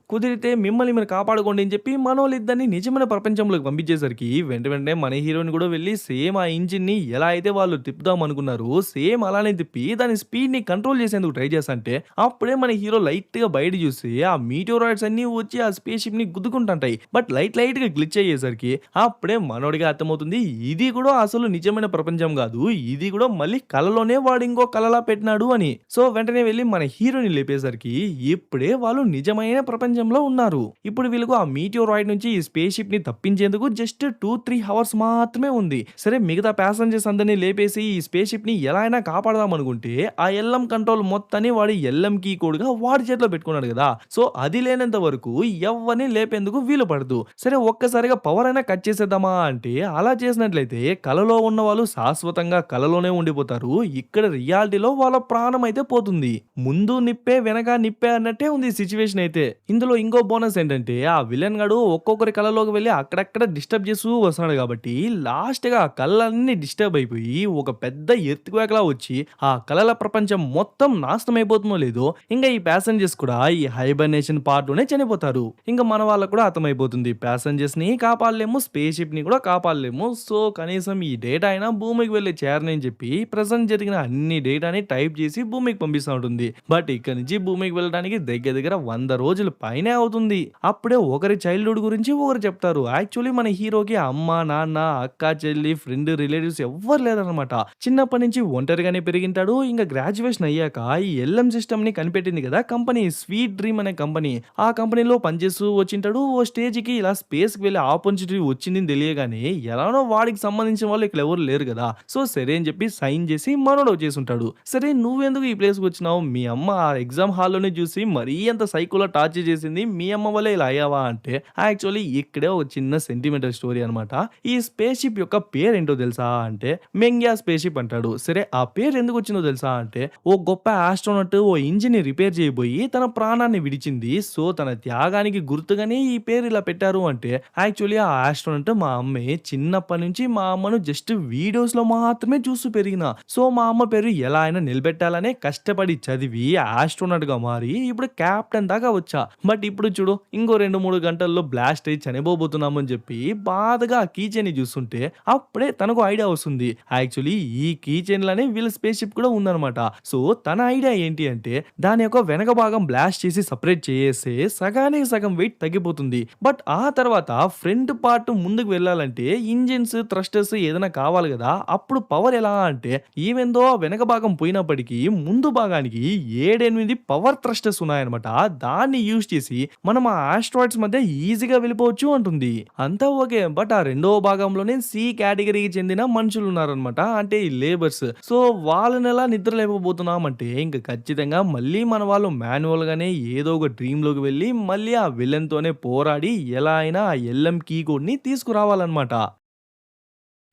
కుదిరితే మిమ్మల్ని మీరు కాపాడుకోండి అని చెప్పి మనోళ్ళిద్దరిని నిజమైన ప్రపంచంలోకి పంపించేసరికి వెంటనే మన హీరోయిన్ కూడా వెళ్ళి సేమ్ ఆ ఇంజిన్‌ని ఎలా అయితే వాళ్ళు తిప్పుదాం అనుకున్నారో సేమ్ అలానే తిప్పి దాని స్పీడ్‌ని కంట్రోల్ చేసేందుకు ట్రై చేస్తంటే అప్పుడే మన హీరో లైట్‌గా బయట చూసి ఆ మీటియోరాయిడ్స్ అన్నీ వచ్చి ఆ స్పేస్ షిప్‌ని గుద్దుకుంటుంటాయి. బట్ లైట్‌గా గ్లిచ్ అయ్యేసరికి అప్పుడే మనోడికి అర్థమవుతుంది ఇది కూడా అసలు నిజమైన ప్రపంచం కాదు. ఇది కూడా మళ్ళీ కలలోనే వాడు ఇంకో కలలా పెట్టినాడు అని. సో వెంటనే వెళ్లి మన హీరోని లేపేసరికి ఇప్పుడే వాళ్ళు నిజమైన ప్రపంచంలో ఉన్నారు. ఇప్పుడు వీళ్ళకు ఆ మీటియోరాయిడ్ నుంచి ఈ స్పేస్ షిప్ ని తప్పించేందుకు జస్ట్ 2-3 హవర్స్ మాత్రమే ఉంది. సరే మిగతా ప్యాసింజర్స్ అందరిని లేపేసి ఈ స్పేస్ షిప్ ని ఎలా అయినా కాపాడదాం అనుకుంటే ఆ ఎల్ఎం కంట్రోల్ మొత్తాన్ని వాడి ఎల్ఎం కీ కోడ్ గా వాడి చేతిలో పెట్టుకున్నాడు కదా! సో అది లేనంత వరకు ఎవ్వరిని లేపేందుకు వీలు పడదు. సరే ఒక్కసారిగా పవర్ అయినా కట్ చేసేద్దామా అంటే అలా చేసినట్లయితే కలలో ఉన్న వాళ్ళు శాశ్వతంగా కలలోనే ఉండిపోతారు. ఇక్కడ రియాలిటీలో వాళ్ళ ప్రాణం అయితే పోతుంది. ముందు నిప్పే వెనక నిప్పే అన్నట్టే ఉంది సిచ్యువేషన్ అయితే. ఇందులో ఇంకో బోనస్ ఏంటంటే ఆ విలన్ గాడు ఒక్కొక్కరి కలలోకి వెళ్లి అక్కడక్కడ డిస్టర్బ్ చేస్తూ వస్తున్నాడు కాబట్టి లాస్ట్ గా ఆ కళ్ళన్నీ డిస్టర్బ్ అయిపోయి ఒక పెద్ద ఎర్త్‌క్వేక్ లా వచ్చి ఆ కలల ప్రపంచం మొత్తం నాశనం అయిపోతుందో లేదో ఇంకా ఈ ప్యాసింజర్స్ కూడా ఈ హైబర్నేషన్ పార్ట్ లోనే చనిపోతారు. ఇంకా మన వాళ్ళకి కూడా అర్థమైపోతుంది ప్యాసింజర్స్ ని కాపాడలేము, స్పేస్ షిప్ ని కూడా కాపాడలేము. సో కనీసం ఈ డేటా అయినా భూమికి వెళ్లి చేరని అని చెప్పి ప్రెజెంట్ జరిగిన అన్ని డేటాని టైప్ చేసి భూమికి పంపిస్తూ ఉంటుంది. బట్ ఇక్కడ నుంచి భూమికి వెళ్ళడానికి దగ్గర దగ్గర 100 రోజులు పైనే ఆయనే అవుతుంది. అప్పుడే ఒకరి చైల్డ్‌హుడ్ గురించి ఒకరు చెప్తారు. యాక్చువల్లీ మన హీరోకి అమ్మ, నాన్న, అక్క, చెల్లి, ఫ్రెండ్, రిలేటివ్స్ ఎవ్వరు లేరనమాట. చిన్నప్పటి నుంచి ఒంటరిగానే పెరిగింటాడు. ఇంక గ్రాడ్యుయేషన్ అయ్యాక ఈ ఎల్ఎం సిస్టమ్‌ని కనిపెట్టింది కదా కంపెనీ, స్వీట్ డ్రీమ్ అనే కంపెనీ. ఆ కంపెనీలో పనిచేస్తూ వచ్చింటాడు. ఓ స్టేజ్‌కి ఇలా స్పేస్‌కి వెళ్ళే ఆపర్చునిటీ వచ్చిందని తెలియగానే ఎలానో వాడికి సంబంధించిన వాళ్ళు ఇక్కడ ఎవరు లేరు కదా! సో, సరే అని చెప్పి సైన్ చేసి మనోడు వచ్చేసుంటాడు. సరే నువ్వెందుకు ఈ ప్లేస్‌కొచ్చినావు? మీ అమ్మ ఆ ఎగ్జామ్ హాల్‌లోనే చూసి మరీ అంత సైకోలా టార్చర్ చేసింది. మీ అమ్మ వల్లే ఇలా అయ్యావా అంటే, యాక్చువల్లీ ఇక్కడే ఒక చిన్న సెంటిమెంటల్ స్టోరీ అనమాట. ఈ స్పేస్ షిప్ యొక్క పేరేంటో తెలుసా అంటే, మెంగ్యా స్పేస్ షిప్ అంటాడు. సరే ఆ పేరు ఎందుకొచ్చిందో తెలుసా అంటే, ఓ గొప్ప ఆస్ట్రోనట్ ఓ ఇంజిన్‌ని రిపేర్ చేయబోయి తన ప్రాణాన్ని విడిచింది. సో, తన త్యాగానికి గుర్తుగానే ఈ పేరు ఇలా పెట్టారు అంటే, యాక్చువల్లీ ఆ ఆస్ట్రోనట్ మా అమ్మే. చిన్నప్పటి నుంచి మా అమ్మను జస్ట్ వీడియోస్‌లో మాత్రమే చూస్తూ పెరిగినా. సో, మా అమ్మ పేరు ఎలా అయినా నిలబెట్టాలనే కష్టపడి చదివి ఆస్ట్రోనట్‌గా మారి ఇప్పుడు కెప్టెన్ దాకా వచ్చా. బట్ ఇప్పుడు చూడు ఇంకో 2, 3 గంటల్లో బ్లాస్ట్ అయ్యి చనిపోబోతున్నామని చెప్పి బాధగా ఆ కీ చైన్‌ని చూస్తుంటే అప్పుడే తనకు ఐడియా వస్తుంది. యాక్చువల్లీ ఈ కీ చైన్‌లోనే వీళ్ళ స్పేస్ షిప్ కూడా ఉందన్నమాట. సో, తన ఐడియా ఏంటి అంటే దాని యొక్క వెనక భాగం బ్లాస్ట్ చేసి సెపరేట్ చేసేస్తే సగానికి సగం వెయిట్ తగ్గిపోతుంది. బట్ ఆ తర్వాత ఫ్రంట్ పార్ట్ ముందుకు వెళ్ళాలంటే ఇంజిన్స్, థ్రస్టర్స్ ఏదైనా కావాలి కదా! అప్పుడు పవర్ ఎలా అంటే ఈవెన్ దో వెనక భాగం పోయినప్పటికీ ముందు భాగానికి 7, 8 పవర్ థ్రస్టర్స్ ఉన్నాయన్నమాట. దాన్ని యూజ్ చేసి మనం ఆ ఆస్ట్రాయిడ్స్ మధ్య ఈజీగా వెళ్ళిపోవచ్చు అంటుంది. అంతా ఓకే. బట్ ఆ రెండవ భాగంలోనే సి కేటగిరీకి చెందిన మనుషులు ఉన్నారనమాట. అంటే ఈ లేబర్స్. సో, వాళ్ళని ఎలా నిద్ర లేపబోతున్నామంటే ఇంక ఖచ్చితంగా మళ్ళీ మన వాళ్ళు మాన్యువల్ గానే ఏదో ఒక డ్రీమ్ లోకి వెళ్ళి మళ్ళీ ఆ విలన్ తోనే పోరాడి ఎలా అయినా ఆ ఎల్ఎం కీ కోడ్‌ని తీసుకురావాలన్నమాట.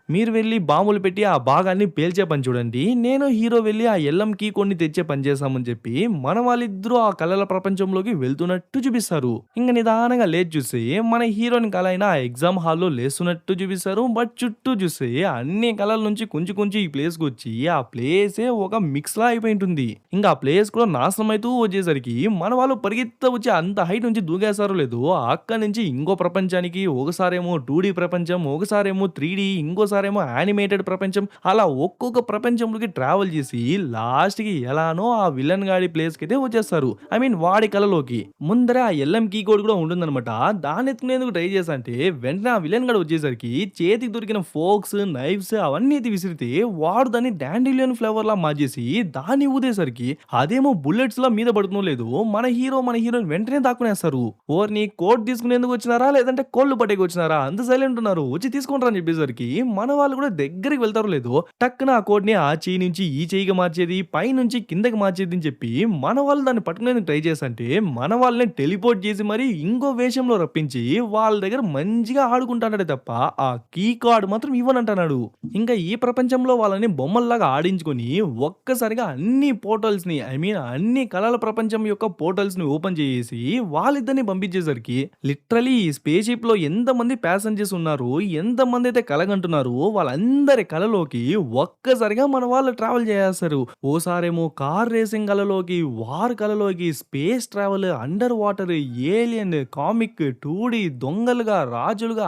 మీరు వెళ్లి బాంబులు పెట్టి ఆ భాగాన్ని పేల్చే పని చూడండి. నేను హీరో వెళ్లి ఆ ఎల్ఎం కీ కోడ్‌ని తెచ్చే పని చేశామని చెప్పి మన వాళ్ళిద్దరూ ఆ కలల ప్రపంచంలోకి వెళ్తున్నట్టు చూపిస్తారు. ఇంక నిదానంగా లేచి చూస్తే మన హీరోయిన్ కల అయిన ఆ ఎగ్జామ్ హాల్‌లో లేస్తున్నట్టు చూపిస్తారు. బట్ చుట్టూ చూస్తే అన్ని కలల నుంచి కొంచెం కొంచెం ఈ ప్లేస్‌కొచ్చి ఆ ప్లేసే ఒక మిక్స్‌లా అయిపోయింటుంది. ఇంక ఆ ప్లేస్ కూడా నాశనం అయితూ వచ్చేసరికి మన వాళ్ళు పరిగెత్తా వచ్చి అంత హైట్ నుంచి దూకేస్తారో లేదో అక్కడి నుంచి ఇంకో ప్రపంచానికి ఒకసారేమో 2డీ ప్రపంచం, ఒకసారేమో 3డీ, ఇంకోసారేమో యానిమేటెడ్ ప్రపంచం అలా ఒక్కొక్క ప్రపంచంలోకి ట్రావెల్ చేసి లాస్ట్‌కి ఎలానో ఆ విలన్ గాడి ప్లేస్‌కైతే వచ్చేస్తారు. ఐ మీన్ వాడి కలలోకి. ముందర ఆ ఎల్ఎం కీ కోడ్ కూడా ఉంటుందన్నమాట. దాన్ని ఎత్తుకునేందుకు ట్రై చేశా అంటే వెంటనే ఆ విలన్ గాడు వచ్చేసరికి చేతికి దొరికిన ఫోర్క్స్, నైఫ్స్ అవన్నీ ఎత్తి విసిరితే వాడు దాన్ని డాండిలియన్ ఫ్లేవర్‌లా మార్చేసి దాన్ని ఊదేసరికి అదేమో బుల్లెట్స్‌లా మీద పడుతుందో లేదో మన హీరో, మన హీరోయిన్ వెంటనే దాక్కునేస్తారు. ఓరిని కోడ్ తీసుకునేందుకు వచ్చినారా? లేదంటే కోళ్ళు పట్టేకి వచ్చినారా? అంత సైలెంట్ ఉన్నారు. వచ్చి తీసుకుంటారా అని చెప్పేసరికి మన వాళ్ళు కూడా దగ్గరికి వెళ్తారో లేదో టక్కున ఆ కోడ్‌ని ఆ చెయ్యి నుంచి ఈ చెయ్యికి మార్చేది, పైనుంచి కిందకి మార్చేది అని చెప్పి మన వాళ్ళు దాన్ని పట్టుకునేందుకు ట్రై చేసంటే మన వాళ్ళని టెలిపోర్ట్ చేసి మరి ఇంకో వేషంలో రప్పించి వాళ్ళ దగ్గర మంచిగా ఆడుకుంటాడే తప్ప ఆ కీ కార్డ్ మాత్రం ఇవ్వనంటున్నాడు. ఇంకా ఈ ప్రపంచంలో వాళ్ళని బొమ్మల్లాగా ఆడించుకొని ఒక్కసారిగా అన్ని పోర్టల్స్‌ని ఐ మీన్ అన్ని కలల ప్రపంచం యొక్క పోర్టల్స్‌ని ఓపెన్ చేసేసి వాళ్ళిద్దరిని పంపించేసరికి లిటరల్లీ ఈ స్పేస్ షిప్‌లో ఎంతమంది ప్యాసింజర్స్ ఉన్నారు, ఎంతమంది అయితే కలగంటున్నారు వాళ్ళందరి కలలోకి ఒక్కసారిగా మన వాళ్ళు ట్రావెల్ చేసేస్తారు. ఓసారేమో కార్ రేసింగ్ కలలోకి, వార్ కలలోకి, space travel, under water, alien, comic, 2డీ, దొంగలుగా, రాజులుగా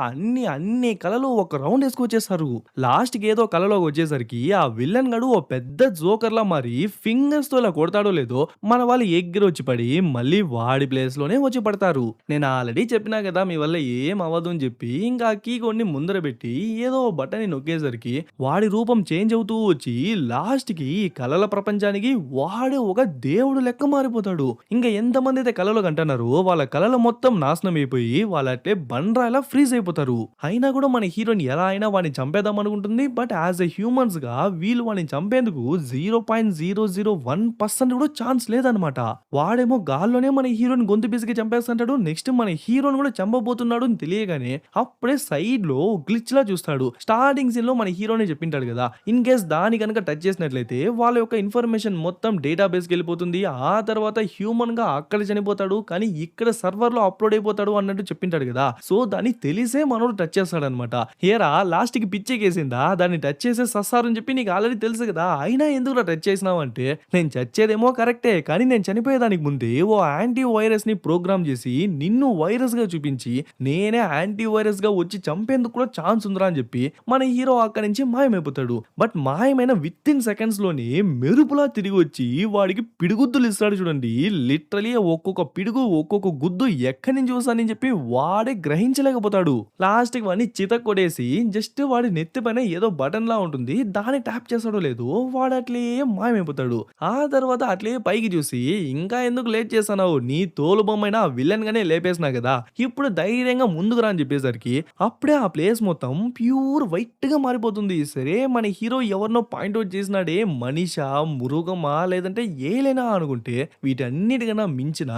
అన్ని కలలు ఒక రౌండ్ వేసుకొచ్చేస్తారు. లాస్ట్‌కి ఏదో కలలోకి వచ్చేసరికి ఆ విలన్ గడు ఓ పెద్ద జోకర్‌లా మారి ఫింగర్స్ తో ఇలా కొడతాడో లేదో మన వాళ్ళు ఎగిరొచ్చి పడి మళ్ళీ వాడి ప్లేస్ లోనే వచ్చి పడతారు. నేను ఆల్రెడీ చెప్పినా కదా మీ వల్ల ఏం అవ్వదు అని చెప్పి ఇంకా ఆ కీ కోడ్‌ని ముందర పెట్టి ఏదో బటన్ నొక్కేసరికి వాడి రూపం చేంజ్ అవుతూ వచ్చి లాస్ట్‌కి ఈ కలల ప్రపంచానికి వాడే ఒక దేవుడు లెక్క మారిపోతాడు. ఇంకా ఎంతమంది అయితే కలలు కంటున్నారో వాళ్ళ కలలు మొత్తం నాశనం అయిపోయి వాళ్ళు అట్లే బండరాయిలా ఫ్రీజ్ అయిపోతారు. అయినా కూడా మన హీరోయిన్ ఎలా అయినా వాడిని చంపేద్దాం అనుకుంటుంది. బట్ యాజ్ ఎ హ్యూమన్స్ గా వీళ్ళు వాడిని చంపేందుకు 0.001% కూడా ఛాన్స్ లేదనమాట. వాడేమో గాల్లోనే మన హీరోయిన్ గొంతు పిసికి చంపేస్తుంటాడు. నెక్స్ట్ మన హీరోని కూడా చంపబోతున్నాడు అని తెలియగానే అప్పుడే సైడ్ లో గ్లిచ్ లా చూస్తాడు. స్టార్టింగ్ సీన్ లో మన హీరోనే చెప్పింటాడు కదా, ఇన్ కేస్ దాని కనుక టచ్ చేసినట్లయితే వాళ్ళ యొక్క ఇన్ఫర్మేషన్ మొత్తం డేటాబేస్కి వెళ్ళిపోతుంది. ఆ తర్వాత హ్యూమన్ గా అక్కడ చనిపోతాడు కానీ ఇక్కడ సర్వర్ లో అప్లోడ్ అయిపోతాడు అన్నట్టు చెప్పింటాడు కదా. సో దాన్ని తెలిసే మనోడు టచ్ చేస్తాడు అనమాట. హేరా లాస్ట్ కి పిచ్చెకేసిందా దాన్ని టచ్ చేసే సస్సారు అని చెప్పి నీకు ఆల్రెడీ తెలుసు కదా, అయినా ఎందుకు టచ్ చేసినావు అంటే నేను చచ్చేదేమో కరెక్టే కానీ నేను చనిపోయేదానికి ముందే ఓ యాంటీ వైరస్ ని ప్రోగ్రామ్ చేసి నిన్ను వైరస్ గా చూపించి నేనే యాంటీ వైరస్ గా వచ్చి చంపేందుకు కూడా ఛాన్స్ ఉందిరా అని చెప్పి మన మన హీరో అక్కడి నుంచి మాయమైపోతాడు. బట్ మాయమైన వితిన్ సెకండ్స్ లోనే మెరుపులా తిరిగి వచ్చి వాడికి పిడిగుద్దులు ఇస్తాడు చూడండి. లిటరలీ ఒక్కొక్క పిడుగు ఒక్కొక్క గుద్దు ఎక్కడి నుంచి చూసానని చెప్పి వాడే గ్రహించలేకపోతాడు. లాస్ట్ కి వాడిని చితక్కొట్టేసి జస్ట్ వాడి నెత్తి పైన ఏదో బటన్ లా ఉంటుంది, దాన్ని ట్యాప్ చేస్తాడో లేదో వాడు అట్లే మాయమైపోతాడు. ఆ తర్వాత అట్లే పైకి చూసి ఇంకా ఎందుకు లేట్ చేస్తున్నావు, నీ తోలు బొమ్మైనా విలన్ గానే లేపేసినా కదా, ఇప్పుడు ధైర్యంగా ముందుకు రా అని చెప్పేసరికి అప్పుడే ఆ ప్లేస్ మొత్తం ప్యూర్ వైట్ గా మారిపోతుంది. సరే మన హీరో ఎవరినో పాయింట్అవుట్ చేసినాడే, మనిషా, మృగమా లేదంటే ఏలేనా అనుకుంటే వీటన్నిటికన్నా మించిన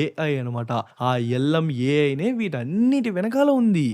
ఏఐ అనమాట. ఆ ఎల్ఎం ఏఐనే వీటన్నిటి వెనకాల ఉంది.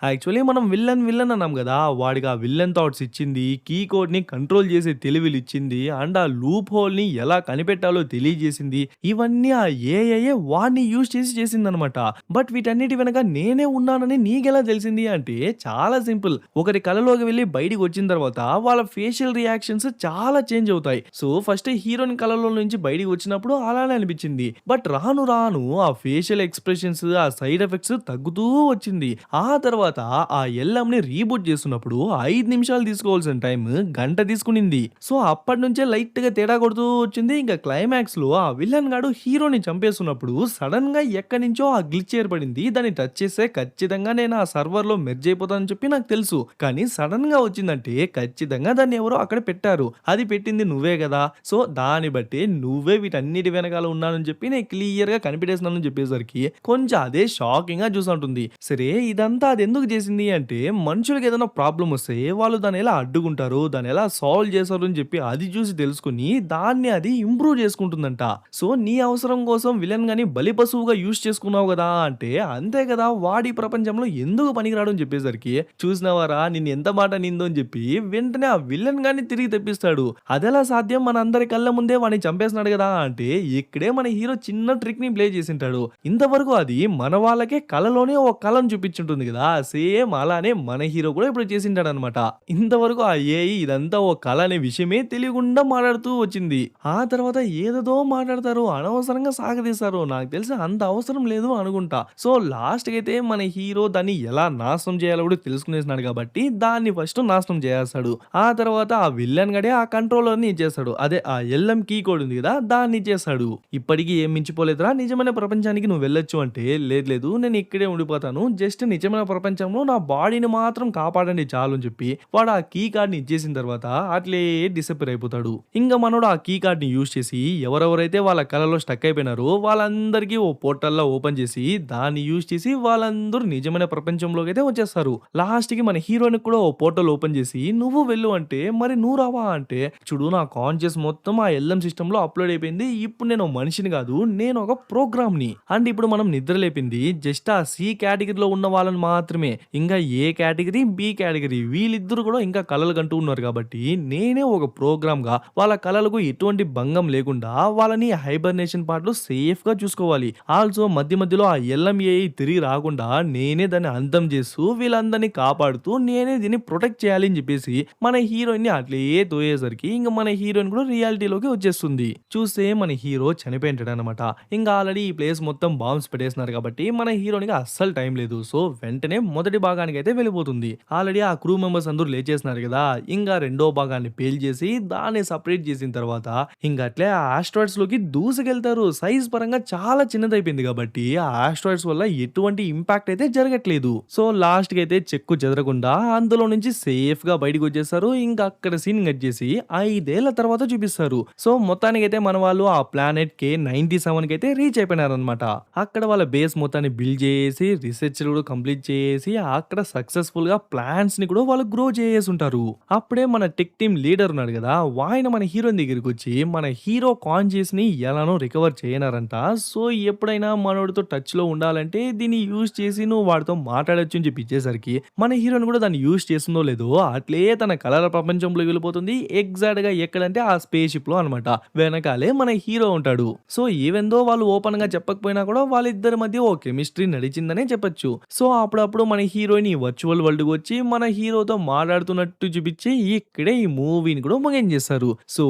యాక్చువల్లీ మనం విల్లన్ అన్నాం గదా! వాడికి ఆ విల్లన్ థాట్స్ ఇచ్చింది, కీ కోడ్‌ని కంట్రోల్ చేసే తెలివిలిచ్చింది, అండ్ ఆ లూప్ హోల్‌ని ఎలా కనిపెట్టాలో తెలియజేసింది. ఇవన్నీ ఆ ఏఐయే వాడిని యూజ్ చేసి చేసిందనమాట. బట్ వీటన్నిటి వెనక నేనే ఉన్నానని నీకెలా తెలిసింది అంటే చాలా సింపుల్. ఒకరి కలలోకి వెళ్లి బయటికి వచ్చిన తర్వాత వాళ్ళ ఫేషియల్ రియాక్షన్స్ చాలా చేంజ్ అవుతాయి. సో ఫస్ట్ హీరోయిన్ కలలో నుంచి బయటికి వచ్చినప్పుడు అలానే అనిపించింది. బట్ రాను రాను ఆ ఫేషియల్ ఎక్స్‌ప్రెషన్స్, ఆ సైడ్ ఎఫెక్ట్స్ తగ్గుతూ వచ్చింది. ఆ తర్వాత ఆ ఎల్ఎంని రీబూట్ చేస్తున్నప్పుడు 5 నిమిషాలు తీసుకోవాల్సిన టైం గంట తీసుకునింది. సో అప్పటినుంచే లైట్ గా తేడా కొడుతూ వచ్చింది. ఇంకా క్లైమాక్స్ లో ఆ విలన్ గాడు హీరోని చంపేస్తున్నప్పుడు సడన్ గా ఎక్కడి నుంచో ఆ గ్లిచ్ ఏర్పడింది. దాన్ని టచ్ చేస్తే ఖచ్చితంగా నేను ఆ సర్వర్ లో మెర్జ్ అయిపోతానని చెప్పి నాకు తెలుసు. కానీ సడన్ గా వచ్చిందంటే ఖచ్చితంగా దాన్ని ఎవరో అక్కడ పెట్టారు. అది పెట్టింది నువ్వే కదా, సో దాన్ని బట్టి నువ్వే వీటన్నిటి వెనకాల ఉన్నానని చెప్పి నేను క్లియర్ గా కనిపెట్టేస్తున్నానని చెప్పేసరికి కొంచెం అదే షాకింగ్ గా చూసుంటుంది. సరే ఇదంతా అది ఎందుకు చేసింది అంటే మనుషులకి ఏదైనా ప్రాబ్లమ్ వస్తే వాళ్ళు దాన్ని ఎలా అడ్డుకుంటారు, దాన్ని ఎలా సాల్వ్ చేస్తారు అని చెప్పి అది చూసి తెలుసుకుని దాన్ని అది ఇంప్రూవ్ చేసుకుంటుందంట. సో నీ అవసరం కోసం విలన్ గాని బలి పశువుగా యూజ్ చేసుకున్నావు కదా అంటే అంతే కదా, వాడి ప్రపంచంలో ఎందుకు పనికిరాడు అని చెప్పేసరికి చూసినవారా నిన్ను ఎంత మాట నిందో అని చెప్పి వెంటనే ఆ విలన్ గాని తిరిగి తెప్పిస్తాడు. అదెలా సాధ్యం, మన అందరి కళ్ళ ముందే వాడిని చంపేస్తున్నాడు కదా అంటే ఇక్కడే మన హీరో చిన్న ట్రిక్ ని ప్లే చేసింటాడు. ఇంతవరకు అది మన వాళ్ళకే కళలోనే ఒక కళను చూపించుంటుంది కదా, సేమ్ అలానే మన హీరో కూడా ఇప్పుడు చేసింటాడనమాట. ఇంతవరకు ఆ ఏఐ ఇదంతా ఓ కళ అనే విషయమే తెలియకుండా మాట్లాడుతూ వచ్చింది. ఆ తర్వాత ఏదేదో మాట్లాడతారు, అనవసరంగా సాగదీస్తారు. నాకు తెలిసి అంత అవసరం లేదు అనుకుంటా. సో లాస్ట్ కి అయితే మన హీరో దాన్ని ఎలా నాశనం చేయాలో కూడా తెలుసుకునేసినాడు కాబట్టి దాన్ని ఫస్ట్ నాశనం చేసేస్తాడు. ఆ తర్వాత ఆ విల్లన్ గడే ఆ కంట్రోలర్ ని ఇచ్చేస్తాడు. అదే ఆ ఎల్ఎం కీ కోడ్ ఉంది కదా, దాన్ని ఇచ్చేస్తాడు. ఇప్పటికీ ఏం మించిపోలేదురా, నిజమైన ప్రపంచానికి నువ్వు వెళ్ళొచ్చు అంటే లేదు లేదు నేను ఇక్కడే ఉండిపోతాను, జస్ట్ నిజమైన ప్రపంచంలో నా బాడీని మాత్రం కాపాడండి చాలు అని చెప్పి వాడు ఆ కీ కార్డ్ ని ఇచ్చేసిన తర్వాత అట్లే డిసప్పేర్ అయిపోతాడు. ఇంకా మనోడు ఆ కీ కార్డ్ ని యూజ్ చేసి ఎవరెవరైతే వాళ్ళ కళలో స్టక్ అయిపోయినారో వాళ్ళందరికీ ఓ పోర్టల్ ఓపెన్ చేసి దాన్ని యూజ్ చేసి వాళ్ళందరూ నిజమైన ప్రపంచంలోకి అయితే వచ్చేస్తారు. లాస్ట్ కి మన హీరోయిన్ కూడా ఓ పోర్టల్ ఓపెన్ చేసి నువ్వు వెళ్ళు అంటే మరి నువ్వు రావా అంటే చూడు నా కాన్షియస్ మొత్తం ఆ ఎల్ఎం సిస్టమ్ లో అప్లోడ్ అయిపోయింది, ఇప్పుడు నేను మనిషిని కాదు నేను ఒక ప్రోగ్రామ్ ని, అండ్ ఇప్పుడు మనం నిద్ర లేపింది జస్ట్ ఆ సి కేటగిరీలో ఉన్న వాళ్ళని మాత్రమే. ఇంకా ఏ కేటగిరీ బి కేటగిరీ వీళ్ళిద్దరు కూడా ఇంకా కలలు కంటూ ఉన్నారు కాబట్టి నేనే ఒక ప్రోగ్రామ్ గా వాళ్ళ కలలకు ఎటువంటి భంగం లేకుండా వాళ్ళని హైబర్నేషన్ పార్ట్ లో సేఫ్ గా చూసుకోవాలి. ఆల్సో మధ్య మధ్యలో ఆ ఎల్ఎంఏఐ తిరిగి రాకుండా నేనే దాన్ని అంతం చేస్తూ వీళ్ళందరినీ కాపాడుతూ నేనే దీన్ని ప్రొటెక్ట్ చేయాలి అని చెప్పేసి మన హీరోయిన్ ని అట్లే తోయేసరికి ఇంకా మన హీరోయిన్ కూడా రియాలిటీలోకి వచ్చేస్తుంది. చూస్తే మన హీరో చనిపోయింటాడు అనమాట. ఇంకా ఆల్రెడీ ఈ ప్లేస్ మొత్తం బాంబ్స్ పెట్టేస్తున్నారు కాబట్టి మన హీరోనికి అస్సలు టైం లేదు. సో వెంటనే మొదటి భాగానికి అయితే వెళ్ళిపోతుంది. ఆల్రెడీ ఆ క్రూ మెంబర్స్ అందరూ లేచేస్తున్నారు కదా, ఇంకా రెండో భాగాన్ని పేల్చేసి దాన్ని సపరేట్ చేసిన తర్వాత ఇంకా అట్లే ఆ ఆస్ట్రాయిడ్స్ లోకి దూసుకెళ్తారు. సైజ్ పరంగా చాలా చిన్నదైపోయింది కాబట్టి ఆ ఆస్ట్రాయిడ్స్ వల్ల ఎటువంటి ఇంపాక్ట్ అయితే జరగట్లేదు. సో లాస్ట్ కి అయితే చెక్కు చెదరకుండా అందులో నుంచి సేఫ్ గా బయటకు వచ్చేస్తారు. ఇంకా అక్కడ సీన్ కట్ చేసి 5 ఏళ్ల తర్వాత చూపిస్తారు. సో మొత్తానికి అయితే మన వాళ్ళు ఆ ప్లానెట్ K-97 కి అయితే రీచ్ అయిపోయినారనమాట. అక్కడ వాళ్ళ బేస్ మొత్తాన్ని బిల్డ్ చేసి రీసెర్చ్ కూడా కంప్లీట్ చేసి అక్కడ సక్సెస్ఫుల్ గా ప్లాన్స్ ని కూడా వాళ్ళు గ్రో చేసి ఉంటారు. అప్పుడే మన టెక్ టీమ్ లీడర్ ఉన్నాడు కదా, ఆయన మన హీరోయిన్ దగ్గరికి వచ్చి మన హీరో కాన్షియస్ ని ఎలానో రికవర్ చేయనారంట. సో ఎప్పుడైనా మనోడితో టచ్ లో ఉండాలంటే దీన్ని యూజ్ చేసి నువ్వు వాడితో మాట్లాడొచ్చు అని చెప్పి ఇచ్చేసరికి మన హీరోయిన్ కూడా దాన్ని యూజ్ చేస్తుందో లేదో అట్లే తన కలల ప్రపంచంలో వెళ్ళిపోతుంది. ఎగ్జాక్ట్ గా ఎక్కడంటే ఆ స్పేస్ షిప్ లో అనమాట. వెనకాలే మన హీరో ఉంటాడు. సో ఈవెన్ దో వాళ్ళు ఓపెన్ గా చెప్పకపోయినా కూడా వాళ్ళిద్దరి మధ్య ఓ కెమిస్ట్రీ నడిచిందనే చెప్పొచ్చు. సో అప్పుడప్పుడు మన హీరోయిన్ ఈ వర్చువల్ వరల్డ్ కి వచ్చి మన హీరోతో మాట్లాడుతున్నట్టు చూపించి ఇక్కడే ఈ మూవీని కూడా ముగించేస్తారు. సో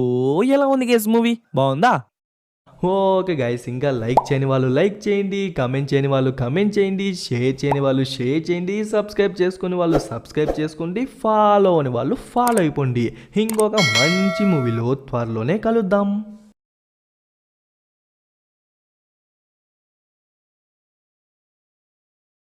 ఎలా ఉంది గేస్ మూవీ బాగుందా? ఓకే గైస్, ఇంకా లైక్ చేయని వాళ్ళు లైక్ చేయండి, కమెంట్ చేయని వాళ్ళు కమెంట్ చేయండి, షేర్ చేయని వాళ్ళు షేర్ చేయండి, సబ్స్క్రైబ్ చేసుకుని వాళ్ళు సబ్స్క్రైబ్ చేసుకోండి, ఫాలో అని వాళ్ళు ఫాలో అయిపోండి. ఇంకొక మంచి మూవీలో త్వరలోనే కలుద్దాం.